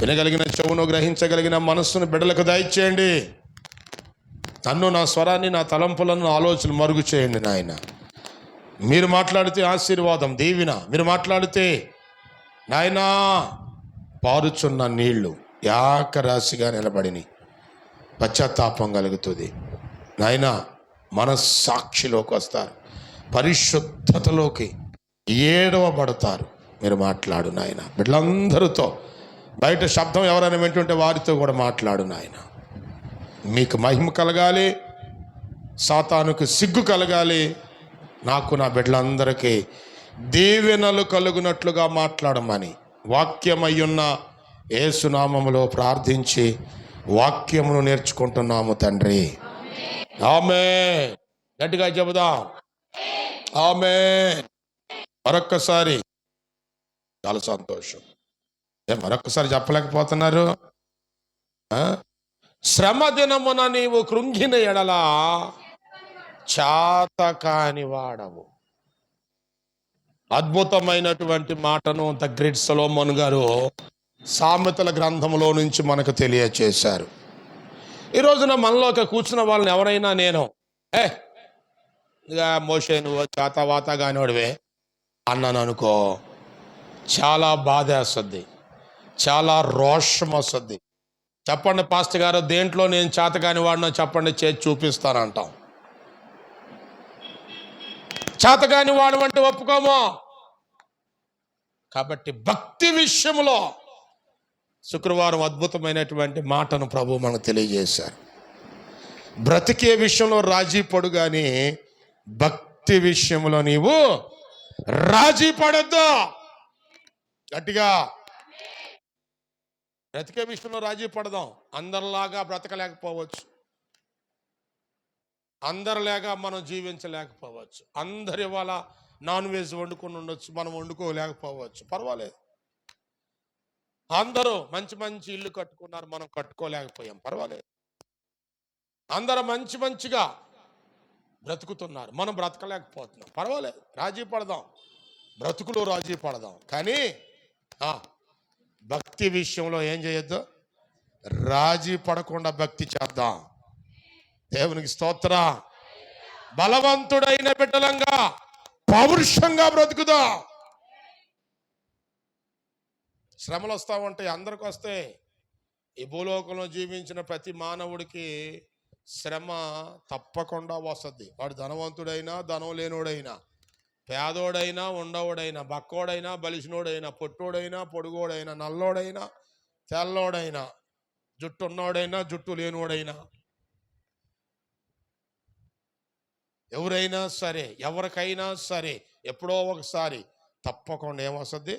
వినగలిగిన చెవును, గ్రహించగలిగిన మనస్సును బిడ్డలకు దయచేయండి. నన్ను, నా స్వరాన్ని, నా తలంపులను, ఆలోచనలు మరుగు చేయండి నాయన. మీరు మాట్లాడితే ఆశీర్వాదం, దీవెన. మీరు మాట్లాడితే నాయనా పారుచున్న నీళ్లు ఏకరాశిగా నిలబడిని పశ్చాత్తాపం కలుగుతుంది నాయన. మనస్సాక్షిలోకి వస్తారు, పరిశుద్ధతలోకి ఏడవబడతారు. మీరు మాట్లాడు నాయన. బిడ్డలందరితో బయట శబ్దం ఎవరైనా వింటుంటే వారితో కూడా మాట్లాడు నాయన. మీకు మహిమ కలగాలి, సాతానుకు సిగ్గు కలగాలి. నాకు, నా బిడ్డలందరికీ దీవెనలు కలుగునట్లుగా మాట్లాడమని వాక్యమయ్యున్న యేసునామములో ప్రార్థించి వాక్యమును నేర్చుకుంటున్నాము తండ్రి. ఆమేన్. గట్టిగా చెబుదాం ఆమేన్. మరొక్కసారి చాలా సంతోషం. మరొక్కసారి చెప్పలేకపోతున్నారు? శ్రమ దినమున నీవు కృంగిన ఎడల చాతకాని వాడవు. అద్భుతమైనటువంటి మాటను ద గ్రేట్ సొలొమోన్ గారు సామెతల గ్రంథంలో నుంచి మనకు తెలియచేశారు. ఈ రోజున మనలోకి కూర్చున్న వాళ్ళని ఎవరైనా నేను ఇక మోషే నువ్వు చాతవాత కానివాడివే అన్నాను అనుకో, చాలా బాధ వేస్తుంది, చాలా రోషం వస్తుంది. చెప్పండి పాస్టర్ గారు, దేంట్లో నేను చేతకాని వాడినో చెప్పండి, చేసి చూపిస్తానంటాం. చేతకాని వాడు అంటే ఒప్పుకోమో. కాబట్టి భక్తి విషయంలో శుక్రవారం అద్భుతమైనటువంటి మాటను ప్రభు మనకు తెలియజేశారు. బ్రతికే విషయంలో రాజీ పడు, కానీ భక్తి విషయంలో నీవు రాజీ పడొద్దు. గట్టిగా బ్రతికే విషయంలో రాజీ పడదాం. అందరిలాగా బ్రతకలేకపోవచ్చు, అందరిలాగా మనం జీవించలేకపోవచ్చు, అందరి వాళ్ళ నాన్ వెజ్ వండుకొని ఉండొచ్చు, మనం వండుకోలేకపోవచ్చు, పర్వాలేదు. అందరూ మంచి మంచి ఇల్లు కట్టుకున్నారు, మనం కట్టుకోలేకపోయాం, పర్వాలేదు. అందరూ మంచి మంచిగా బ్రతుకుతున్నారు, మనం బ్రతకలేకపోతున్నాం, పర్వాలేదు. రాజీ పడదాం, బ్రతుకులో రాజీ పడదాం. కానీ భక్తి విషయంలో ఏం చేయొద్దు, రాజీ పడకుండా భక్తి చేద్దాం. దేవునికి స్తోత్ర. బలవంతుడైన బిడ్డలంగా పౌరుషంగా బ్రతుకుదాం. శ్రమలు వస్తూ ఉంటాయి, అందరికి వస్తాయి. ఈ భూలోకంలో జీవించిన ప్రతి మానవుడికి శ్రమ తప్పకుండా వస్తుంది. వాడు ధనవంతుడైనా, ధనం లేనోడైనా, పేదోడైనా, ఉండవుడైనా, బక్కోడైనా, బలిసినోడైనా, పొట్టోడైనా, పొడుగోడైనా, నల్లోడైనా, తెల్లోడైనా, జుట్టు ఉన్నోడైనా, జుట్టు లేనోడైనా, ఎవరైనా సరే, ఎవరికైనా సరే ఎప్పుడో ఒకసారి తప్పకుండా ఏమొస్తుంది,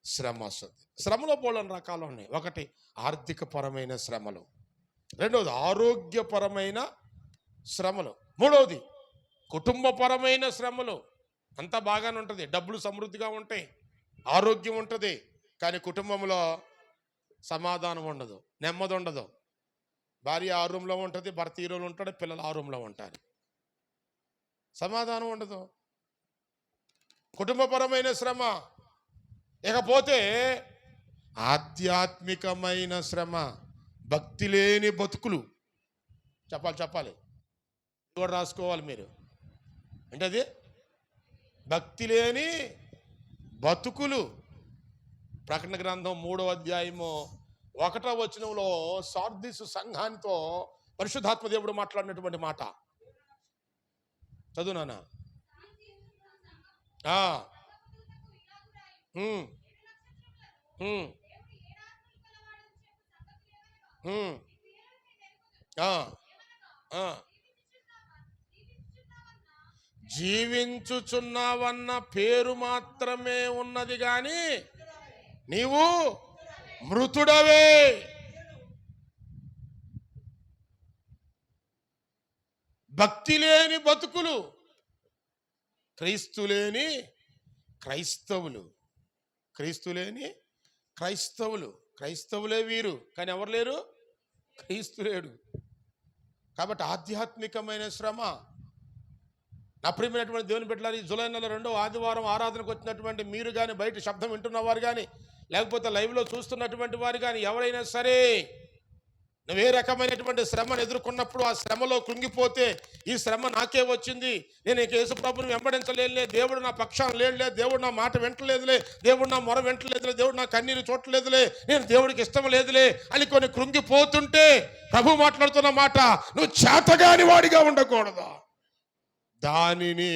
శ్రమ వస్తుంది. శ్రమలో బోలని రకాలు ఉన్నాయి. ఒకటి ఆర్థికపరమైన శ్రమలు, రెండవది ఆరోగ్యపరమైన శ్రమలు, మూడవది కుటుంబపరమైన శ్రమలు. అంతా బాగానే ఉంటుంది, డబ్బులు సమృద్ధిగా ఉంటాయి, ఆరోగ్యం ఉంటుంది, కానీ కుటుంబంలో సమాధానం ఉండదు, నెమ్మది ఉండదు. భార్య ఆ రూమ్లో ఉంటుంది, భర్త ఈ రూమ్లో ఉంటాడు, పిల్లలు ఆ రూమ్లో ఉంటారు, సమాధానం ఉండదు. కుటుంబపరమైన శ్రమ. ఇకపోతే ఆధ్యాత్మికమైన శ్రమ, భక్తి లేని బతుకులు. చెప్పాలి కూడా రాసుకోవాలి మీరు. అంటే అది భక్తి లేని బతుకులు. ప్రకటన గ్రంథం 3వ అధ్యాయము 1వ వచనంలో సార్దీసు సంఘానితో పరిశుద్ధాత్మ దేవుడు మాట్లాడినటువంటి మాట చదువు నాన్న. జీవించుచున్నావన్న పేరు మాత్రమే ఉన్నది, కానీ నీవు మృతుడవే. భక్తి లేని బతుకులు, క్రీస్తు లేని క్రైస్తవులు, క్రీస్తు లేని క్రైస్తవులు. క్రైస్తవులే వీరు, కానీ ఎవరు లేరు, క్రీస్తు లేడు. కాబట్టి ఆధ్యాత్మికమైన శ్రమ. నా ప్రియమైనటువంటి దేవుని బిడ్డలారా, ఈ జూలై నెల 2వ ఆదివారం ఆరాధనకు వచ్చినటువంటి మీరు కానీ, బయట శబ్దం వింటున్నవారు కానీ, లేకపోతే లైవ్లో చూస్తున్నటువంటి వారు కానీ ఎవరైనా సరే, నువ్వే రకమైనటువంటి శ్రమను ఎదుర్కొన్నప్పుడు ఆ శ్రమలో కృంగిపోతే, ఈ శ్రమ నాకే వచ్చింది, నేను ఇక యేసు ప్రభుని వెంబడించలేదులే, దేవుడు నా పక్షాన లేడులే, దేవుడు నా మాట వింటలేదులే, దేవుడు నా మొర వింటలేదులే, దేవుడు నా కన్నీరు చూడలేదులే, నేను దేవుడికి ఇష్టం లేదులే అని కొన్ని కృంగిపోతుంటే ప్రభు మాట్లాడుతున్న మాట, నువ్వు చేతగాని వాడిగా ఉండకూడదు. దానిని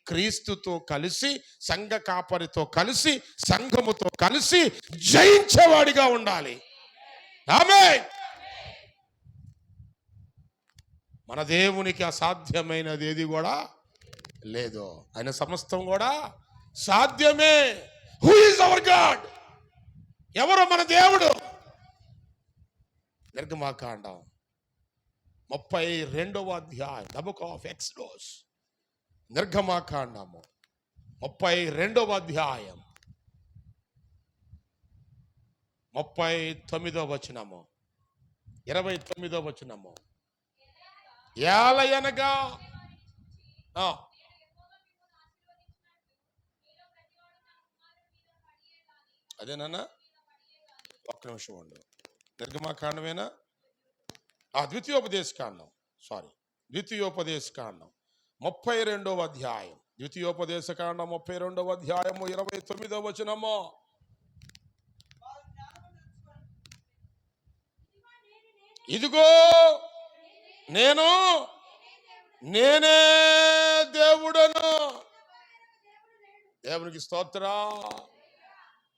క్రీస్తుతో కలిసి, సంఘ కాపరితో కలిసి, సంఘముతో కలిసి జయించేవాడిగా ఉండాలి. ఆమేన్. మన దేవునికి అసాధ్యమైనది ఏది కూడా లేదు. ఆయన సమస్తం కూడా సాధ్యమే. Who is our God? ఎవరు మన దేవుడు? నిర్గమాకాండం 32వ అధ్యాయం, ద బుక్ ఆఫ్ ఎక్సోడస్. నిర్గమాకాండము 32వ అధ్యాయం 39వ వచనము, 29వ వచనము. ఏలయనగా అదేనా? ఒక్క నిమిషం ఉండు. నిర్గమాకాండమేనా? ద్వితీయోపదేశకాండం, సారీ, ద్వితీయోపదేశకాండం 32వ అధ్యాయం, ద్వితీయోపదేశకాండం 32వ అధ్యాయము 29వ వచనము. ఇదిగో నేనే దేవుడను. దేవునికి స్తోత్రం.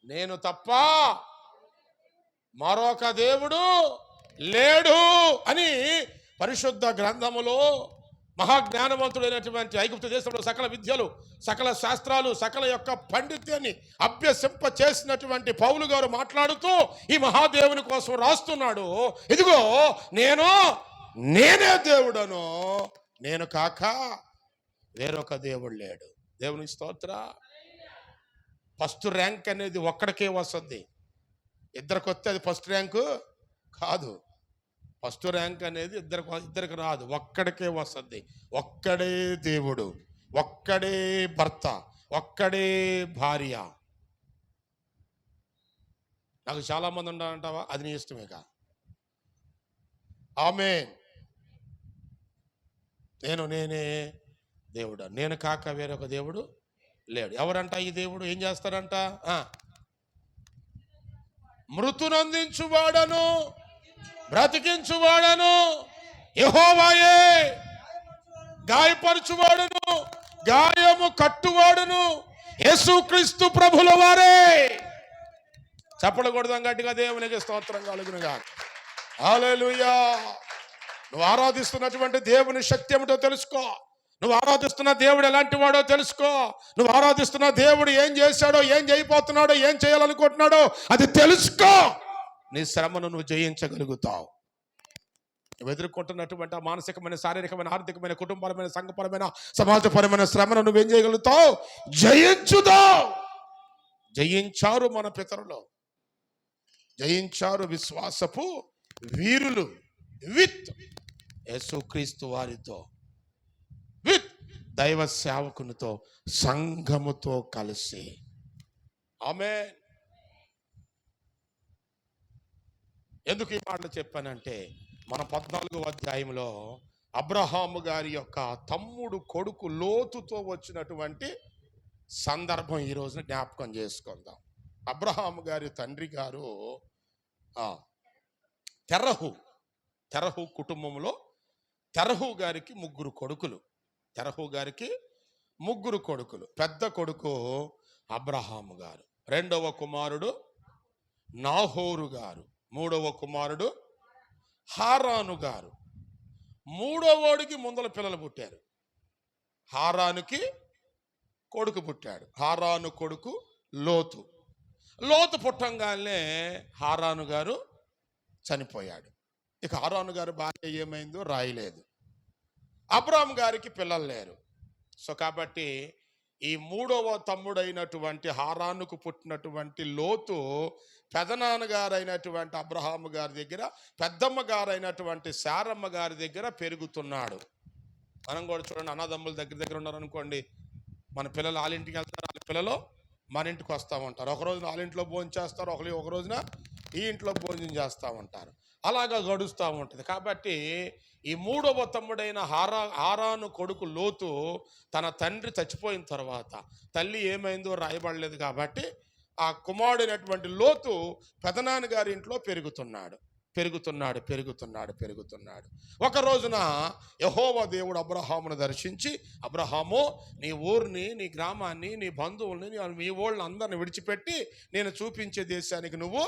నేను తప్ప మరొక దేవుడు లేడు అని పరిశుద్ధ గ్రంథములో మహాజ్ఞానవంతుడైనటువంటి ఐగుప్తు దేశంలో సకల విద్యలు, సకల శాస్త్రాలు, సకల యొక్క పాండిత్యాన్ని అభ్యసింప చేసినటువంటి పౌలు గారు మాట్లాడుతూ ఈ మహాదేవుని కోసం రాస్తున్నాడు. ఇదిగో నేనే దేవుడను, నేను కాక వేరొక దేవుడు లేడు. దేవునికి స్తోత్ర. ఫస్ట్ ర్యాంక్ అనేది ఒక్కడికే వస్తుంది. ఇద్దరికి వస్తే అది ఫస్ట్ ర్యాంకు కాదు. ఫస్ట్ ర్యాంక్ అనేది ఇద్దరికి రాదు, ఒక్కడికే వస్తుంది. ఒక్కడే దేవుడు, ఒక్కడే భర్త, ఒక్కడే భార్య. నాకు చాలా మంది ఉండాలంటావా? అది నీ ఇష్టమేగా. ఆమేన్. నేనే దేవుడు, నేను కాక వేరొక దేవుడు లేడు. ఎవరంట ఈ దేవుడు? ఏం చేస్తారంట? మృతునందించువాడను బ్రతికించువాడను యెహోవాయే, గాయపరచువాడును గాయము కట్టువాడును యేసుక్రీస్తు ప్రభుల వారే. చెప్పకూడదాం గట్టిగా. దేవునికి స్తోత్రం కలుగునుగా. హల్లెలూయా. నువ్వు ఆరాధిస్తున్నటువంటి దేవుని శక్తి ఏమిటో తెలుసుకో. నువ్వు ఆరాధిస్తున్న దేవుడు ఎలాంటి వాడో తెలుసుకో. నువ్వు ఆరాధిస్తున్న దేవుడు ఏం చేశాడో, ఏం చేయబోతున్నాడో, ఏం చేయాలనుకుంటున్నాడో అది తెలుసుకో. నీ శ్రమను నువ్వు జయించగలుగుతావు. నువ్వు ఎదుర్కొంటున్నటువంటి ఆ మానసికమైన, శారీరకమైన, ఆర్థికమైన, కుటుంబపరమైన, సంఘపరమైన, సమాజపరమైన శ్రమను నువ్వేం చేయగలుగుతావు? జయించుదావు. జయించారు మన పితరులు, జయించారు విశ్వాసపు వీరులు విత్ యేసుక్రీస్తు వారితో, విత్ దైవ సేవకునితో, సంఘముతో కలిసి. ఆమేన్. ఎందుకు ఈ మాటలు చెప్పానంటే, మన 14వ అధ్యాయంలో అబ్రహాము గారి యొక్క తమ్ముడు కొడుకు లోతుతో వచ్చినటువంటి సందర్భం ఈ రోజున జ్ఞాపకం చేసుకుందాం. అబ్రహాము గారి తండ్రి గారు తెరహు కుటుంబంలో తెరహు గారికి ముగ్గురు కొడుకులు. పెద్ద కొడుకు అబ్రహాము గారు, రెండవ కుమారుడు నాహోరు గారు, మూడవ కుమారుడు హారాను గారు. మూడోవాడికి ముందల పిల్లలు పుట్టారు. హారానుకి కొడుకు పుట్టాడు. హారాను కొడుకు లోతు పుట్టంగానే హారాను గారు చనిపోయాడు. ఇక హారాను గారు భార్య ఏమైందో రాయలేదు. అబ్రాహాము గారికి పిల్లలు లేరు. సో కాబట్టి ఈ మూడవ తమ్ముడైనటువంటి హారానుకు పుట్టినటువంటి లోతు పెదనాన్నగారైనటువంటి అబ్రహాము గారి దగ్గర, పెద్దమ్మ గారైనటువంటి శారమ్మ గారి దగ్గర పెరుగుతున్నాడు. మనం కూడా చూడండి, అన్నదమ్ముల దగ్గర ఉన్నారనుకోండి, మన పిల్లలు వాళ్ళ ఇంటికి వెళ్తారు, వాళ్ళ పిల్లలు మన ఇంటికి వస్తూ ఉంటారు. ఒక రోజున వాళ్ళ ఇంట్లో భోజనం చేస్తారు, ఒక రోజున ఈ ఇంట్లో భోజనం చేస్తూ ఉంటారు. అలాగా గడుస్తూ ఉంటుంది. కాబట్టి ఈ మూడవ తమ్ముడైన హారాను కొడుకు లోతు తన తండ్రి చచ్చిపోయిన తర్వాత, తల్లి ఏమైందో రాయబడలేదు కాబట్టి, ఆ కుమారుడైనటువంటి లోతు పెదనాన్నగారి ఇంట్లో పెరుగుతున్నాడు. ఒక రోజున యెహోవా దేవుడు అబ్రహామును దర్శించి, అబ్రహాము, నీ ఊరిని, నీ గ్రామాన్ని, నీ బంధువుల్ని, మీ వాళ్ళని అందరిని విడిచిపెట్టి నేను చూపించే దేశానికి నువ్వు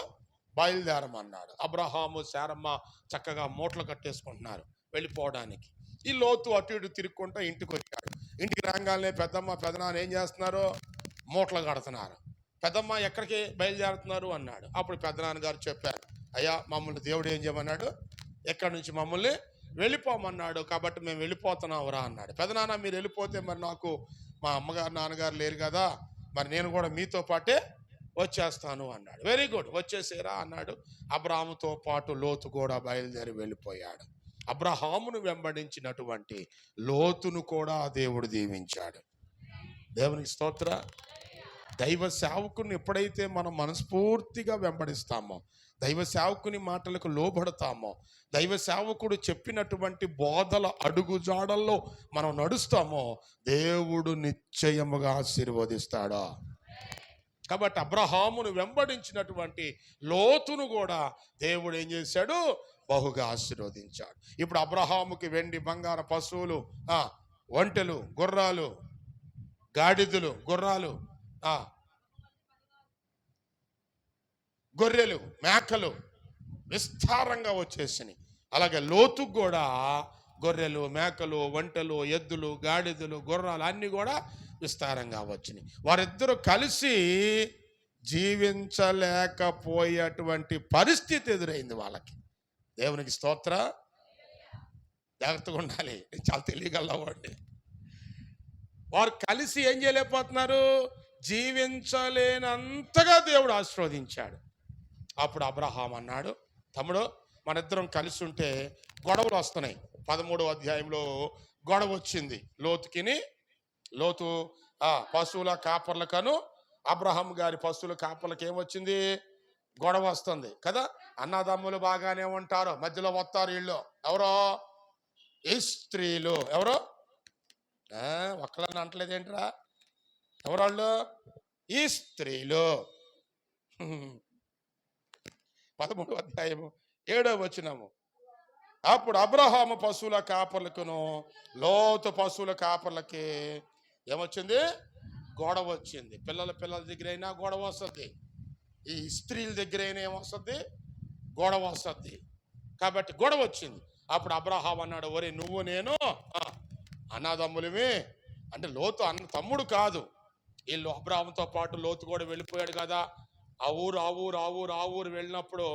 బయలుదేరమన్నాడు. అబ్రహాము శారమ్మ చక్కగా మూటలు కట్టేసుకుంటున్నారు వెళ్ళిపోవడానికి. ఈ లోతు అటు ఇటు తిరుక్కుంటూ ఇంటికి వచ్చాడు. ఇంటికి రాగానే పెద్దమ్మ పెదనాన్న ఏం చేస్తున్నారు? మూటలు కడుతున్నారు. పెద్దమ్మ ఎక్కడికి బయలుదేరుతున్నారు అన్నాడు. అప్పుడు పెద్దనాన్నగారు చెప్పారు, అయ్యా మమ్మల్ని దేవుడు ఏం చేయమన్నాడు? ఎక్కడి నుంచి మమ్మల్ని వెళ్ళిపోమన్నాడు, కాబట్టి మేము వెళ్ళిపోతున్నావురా అన్నాడు. పెదనాన్న మీరు వెళ్ళిపోతే మరి నాకు మా అమ్మగారు నాన్నగారు లేరు కదా, మరి నేను కూడా మీతో పాటే వచ్చేస్తాను అన్నాడు. వెరీ గుడ్, వచ్చేసేరా అన్నాడు. అబ్రాహాముతో పాటు లోతు కూడా బయలుదేరి వెళ్ళిపోయాడు. అబ్రహామును వెంబడించినటువంటి లోతును కూడా దేవుడు దీవించాడు. దేవునికి స్తోత్ర. దైవ సేవకుని ఎప్పుడైతే మనం మనస్ఫూర్తిగా వెంబడిస్తామో, దైవ సేవకుని మాటలకు లోబడతామో, దైవ సేవకుడు చెప్పినటువంటి బోధల అడుగుజాడల్లో మనం నడుస్తామో, దేవుడు నిశ్చయముగా ఆశీర్వదిస్తాడు. కాబట్టి అబ్రహామును వెంబడించినటువంటి లోతును కూడా దేవుడు ఏం చేశాడు? బహుగా ఆశీర్వదించాడు. ఇప్పుడు అబ్రహాముకి వెండి బంగార పశువులు, ఒంటెలు, గుర్రాలు, గాడిదలు, గుర్రాలు, గొర్రెలు, మేకలు విస్తారంగా వచ్చేసినాయి. అలాగే లోతుకు కూడా గొర్రెలు, మేకలు, ఒంటెలు, ఎద్దులు, గాడిదలు, గుర్రాలు అన్నీ కూడా విస్తారంగా వచ్చినాయి. వారిద్దరూ కలిసి జీవించలేకపోయేటువంటి పరిస్థితి ఎదురైంది వాళ్ళకి. దేవునికి స్తోత్ర. జాగ్రత్తగా ఉండాలి, చాలా తెలియగలవాడిని. వారు కలిసి ఏం చేయలేకపోతున్నారు? జీవించలేనంతగా దేవుడు ఆశీర్వదించాడు. అప్పుడు అబ్రహాం అన్నాడు, తమ్ముడు మన ఇద్దరం కలిసి ఉంటే గొడవలు వస్తున్నాయి. 13వ అధ్యాయంలో గొడవ వచ్చింది. లోతు పశువుల కాపర్లకను అబ్రహాం గారి పశువుల కాపర్లకు ఏమొచ్చింది? గొడవ వస్తుంది కదా. అన్నదమ్ములు బాగానే ఉంటారు, మధ్యలో వస్తారు వీళ్ళు. ఎవరో ఈ స్త్రీలు. ఎవరో ఒక్కళ్ళని అంటలేదేంట్రా? ఎవరాళ్ళు? ఈ స్త్రీలు. 13వ అధ్యాయము 7వ వచనము. అప్పుడు అబ్రహాము పశువుల కాపర్లకును లోతు పశువుల కాపర్లకి ఏమొచ్చింది? గొడవ వచ్చింది. పిల్లల దగ్గర అయినా గొడవ వస్తుంది, ఈ స్త్రీల దగ్గర అయినా ఏమొస్తుంది? గొడవ వస్తుంది. కాబట్టి గొడవ వచ్చింది. అప్పుడు అబ్రహాం అన్నాడు, ఒరే నువ్వు నేను అన్నదమ్ములమే. అంటే లోతు అన్న తమ్ముడు కాదు. వీళ్ళు అబ్రహాంతో పాటు లోతు కూడా వెళ్ళిపోయాడు కదా. ఆ ఊరు వెళ్ళినప్పుడు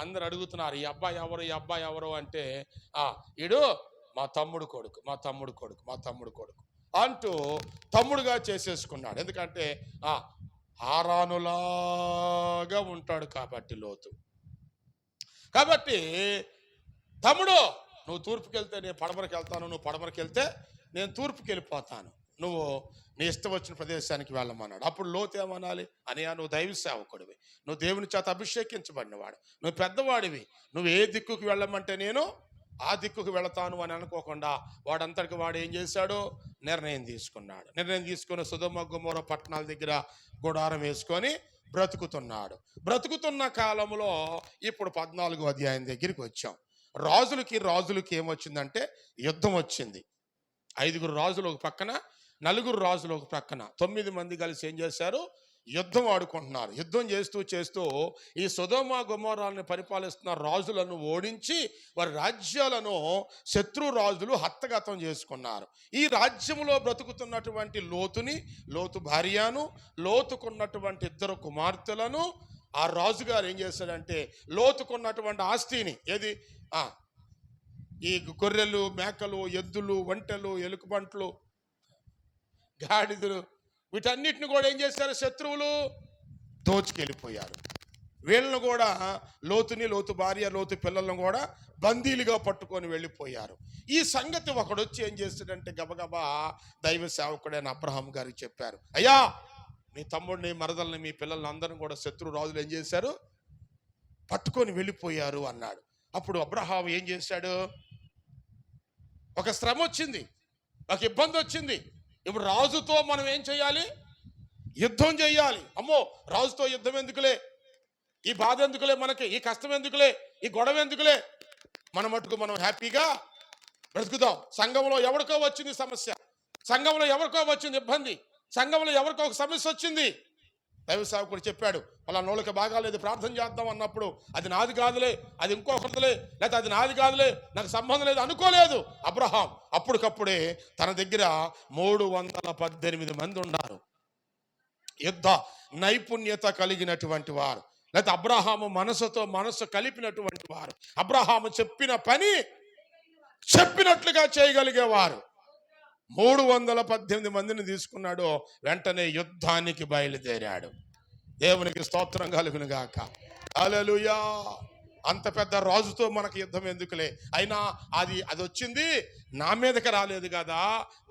అందరు అడుగుతున్నారు, ఈ అబ్బాయి ఎవరు అంటే, ఈడు మా తమ్ముడు కొడుకు అంటూ తమ్ముడుగా చేసేసుకున్నాడు. ఎందుకంటే హారానులాగా ఉంటాడు కాబట్టి లోతు. కాబట్టి తమ్ముడు, నువ్వు తూర్పుకి వెళ్తే నేను పడమరకి వెళ్తాను, నువ్వు పడమరకి వెళ్తే నేను తూర్పుకి వెళ్ళిపోతాను, నువ్వు నీ ఇష్టం వచ్చిన ప్రదేశానికి వెళ్ళమన్నాడు. అప్పుడు లోతు ఏమనాలి? అనియా, నువ్వు దైవ సేవకుడివి, నువ్వు దేవుని చేత అభిషేకించబడినవాడు, నువ్వు పెద్దవాడివి, నువ్వు ఏ దిక్కుకు వెళ్ళమంటే నేను ఆ దిక్కుకు వెళతాను అని అనుకోకుండా వాడంతటికి వాడు ఏం చేశాడు? నిర్ణయం తీసుకుని సొదొమ గొమొర్రా పట్టణాల దగ్గర గుడారం వేసుకొని బ్రతుకుతున్న కాలంలో ఇప్పుడు 14వ అధ్యాయం దగ్గరికి వచ్చాం. రాజులకి ఏమొచ్చిందంటే యుద్ధం వచ్చింది. 5 రాజులు ఒక పక్కన, 4 రాజులు ఒక పక్కన, 9 మంది కలిసి ఏం చేశారు? యుద్ధం ఆడుకుంటున్నారు. యుద్ధం చేస్తూ ఈ సొదొమ గొమొర్రాలను పరిపాలిస్తున్న రాజులను ఓడించి వారి రాజ్యాలను శత్రు రాజులు హస్తగతం చేసుకున్నారు. ఈ రాజ్యంలో బ్రతుకుతున్నటువంటి లోతు భార్యను, లోతుకున్నటువంటి 2 కుమార్తెలను ఆ రాజుగారు ఏం చేశాడంటే, లోతుకున్నటువంటి ఆస్తిని, ఏది ఈ గొర్రెలు, మేకలు, ఎద్దులు, ఒంటెలు, ఎలుకబంట్లు, గాడిదలు, వీటన్నిటిని కూడా ఏం చేశారు? శత్రువులు దోచుకెళ్ళిపోయారు. వీళ్ళను కూడా, లోతు భార్య, లోతు పిల్లలను కూడా బందీలుగా పట్టుకొని వెళ్ళిపోయారు. ఈ సంగతి ఒకడొచ్చి ఏం చేస్తాడంటే, గబగబా దైవ సేవకుడైన అబ్రహాం గారికి చెప్పారు, అయ్యా మీ తమ్ముడిని, మరదల్ని, మీ పిల్లల్ని అందరిని కూడా శత్రు రాజులు ఏం చేశారు? పట్టుకొని వెళ్ళిపోయారు అన్నాడు. అప్పుడు అబ్రహాం ఏం చేశాడు? ఒక శ్రమ వచ్చింది, ఒక ఇబ్బంది వచ్చింది. ఇప్పుడు రాజుతో మనం ఏం చేయాలి? యుద్ధం చేయాలి. అమ్మో, రాజుతో యుద్ధం ఎందుకులే, ఈ బాధ ఎందుకులే, మనకి ఈ కష్టం ఎందుకులే, ఈ గొడవ ఎందుకులే, మన మటుకు మనం హ్యాపీగా బ్రతుకుదాం. సంఘంలో ఎవరికో వచ్చింది సమస్య, సంఘంలో ఎవరికో వచ్చింది ఇబ్బంది, సంఘంలో ఎవరికో ఒక సమస్య వచ్చింది. దైవ సేవకుడు చెప్పాడు, అలా నోళ్ళకి బాగాలేదు, ప్రార్థన చేద్దాం అన్నప్పుడు అది నాది కాదులే, అది ఇంకొకరిదిలే, లేకపోతే అది నాది కాదులే, నాకు సంబంధం లేదు అనుకోలేదు అబ్రహాం. అప్పటికప్పుడే తన దగ్గర 318 మంది ఉన్నారు, యుద్ధ నైపుణ్యత కలిగినటువంటి వారు, లేకపోతే అబ్రహాము మనసుతో మనసు కలిపినటువంటి వారు, అబ్రహాము చెప్పిన పని చెప్పినట్లుగా చేయగలిగేవారు. 318 మందిని తీసుకున్నాడు. వెంటనే యుద్ధానికి బయలుదేరాడు. దేవునికి స్తోత్రం కలుగును గాక. హల్లెలూయా. అంత పెద్ద రాజుతో మనకు యుద్ధం ఎందుకులే, అయినా అది వచ్చింది నా మీదకి రాలేదు కదా,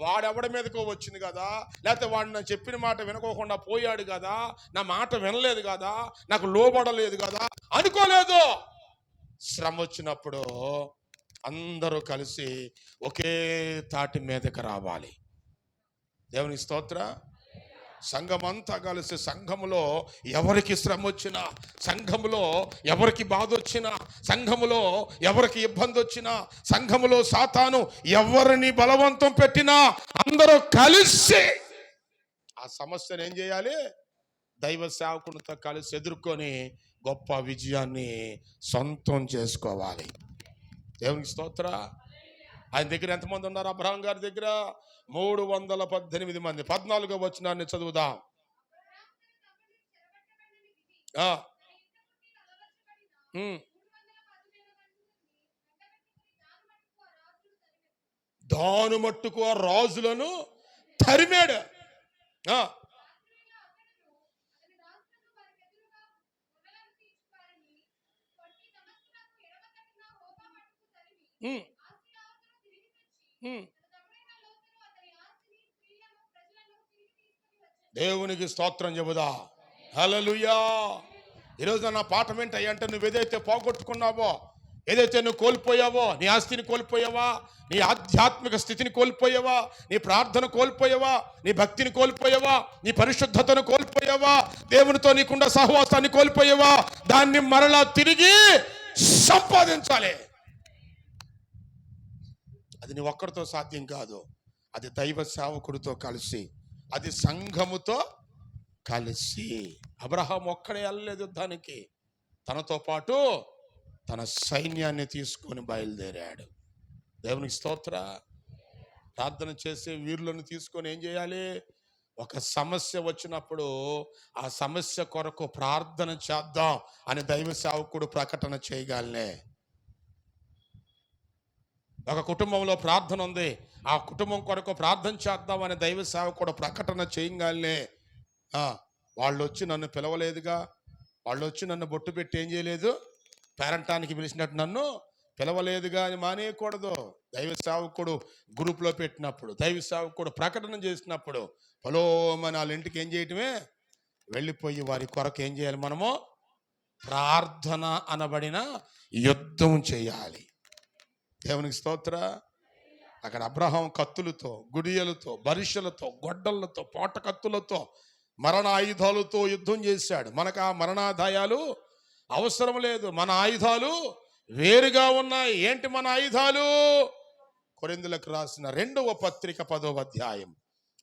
వాడెవడి మీదకో వచ్చింది కదా, లేకపోతే వాడు నా చెప్పిన మాట వినుకోకుండా పోయాడు కదా, నా మాట వినలేదు కదా, నాకు లోబడలేదు కదా అనుకోలేదు. శ్రమ వచ్చినప్పుడు అందరూ కలిసి ఒకే తాటి మీదకి రావాలి. దేవుని స్తోత్ర. సంఘమంతా కలిసి, సంఘములో ఎవరికి శ్రమ వచ్చినా, సంఘములో ఎవరికి బాధ వచ్చినా, సంఘములో ఎవరికి ఇబ్బంది వచ్చినా, సంఘములో సాతాను ఎవరిని బలవంతం పెట్టినా అందరూ కలిసి ఆ సమస్యను ఏం చేయాలి? దైవ సేవకునితో కలిసి ఎదుర్కొని గొప్ప విజయాన్ని సొంతం చేసుకోవాలి. దేవునికి స్తోత్ర. ఆయన దగ్గర ఎంతమంది ఉన్నారు? అబ్రహాం గారి దగ్గర 318 మంది. 14వ వచనాన్ని చదువుదాం. దాను మట్టుకు ఆ రాజులను తరిమాడు. దేవునికి స్తోత్రం చెబుదా. హల్లెలూయా. ఈరోజు నా పాఠం ఏంటంటే, నువ్వు ఏదైతే పోగొట్టుకున్నావో, ఏదైతే నువ్వు కోల్పోయావో, నీ ఆస్తిని కోల్పోయావా, నీ ఆధ్యాత్మిక స్థితిని కోల్పోయావా, నీ ప్రార్థన కోల్పోయావా, నీ భక్తిని కోల్పోయావా, నీ పరిశుద్ధతను కోల్పోయావా, దేవునితో నీకున్న సహవాసాన్ని కోల్పోయావా, దాన్ని మరలా తిరిగి సంపాదించాలి. అది నీ ఒక్కడితో సాధ్యం కాదు. అది దైవ సేవకుడితో కలిసి, అది సంఘముతో కలిసి. అబ్రహాం ఒక్కడే వెళ్ళలేదు యుద్ధానికి, తనతో పాటు తన సైన్యాన్ని తీసుకొని బయలుదేరాడు. దేవునికి స్తోత్ర. ప్రార్థన చేసే వీరులను తీసుకొని ఏం చేయాలి? ఒక సమస్య వచ్చినప్పుడు ఆ సమస్య కొరకు ప్రార్థన చేద్దాం అని దైవ సేవకుడు ప్రకటన చేయగలనే. ఒక కుటుంబంలో ప్రార్థన ఉంది, ఆ కుటుంబం కొరకు ప్రార్థన చేద్దామని దైవ సేవకుడు ప్రకటన చేయగానే, వాళ్ళు వచ్చి నన్ను పిలవలేదుగా, వాళ్ళు వచ్చి నన్ను బొట్టు పెట్టి ఏం చేయలేదు, పేరంటానికి పిలిచినట్టు నన్ను పిలవలేదుగా అని మానేయకూడదు. దైవ సేవకుడు గ్రూప్లో పెట్టినప్పుడు, దైవ సేవకుడు ప్రకటన చేసినప్పుడు పలోమని వాళ్ళ ఇంటికి ఏం చేయటమే, వెళ్ళిపోయి వారి కొరకు ఏం చేయాలి? మనము ప్రార్థన అనబడిన యుద్ధం చేయాలి. దేవునికి స్తోత్ర. అక్కడ అబ్రహాం కత్తులతో, గుడియలతో, బరిషలతో, గొడ్డలతో, పోట కత్తులతో, మరణ ఆయుధాలతో యుద్ధం చేశాడు. మనకు ఆ మరణాదాయాలు అవసరం లేదు. మన ఆయుధాలు వేరుగా ఉన్నాయి. ఏంటి మన ఆయుధాలు? కొరింథీయులకు రాసిన 2వ పత్రిక 10వ అధ్యాయం.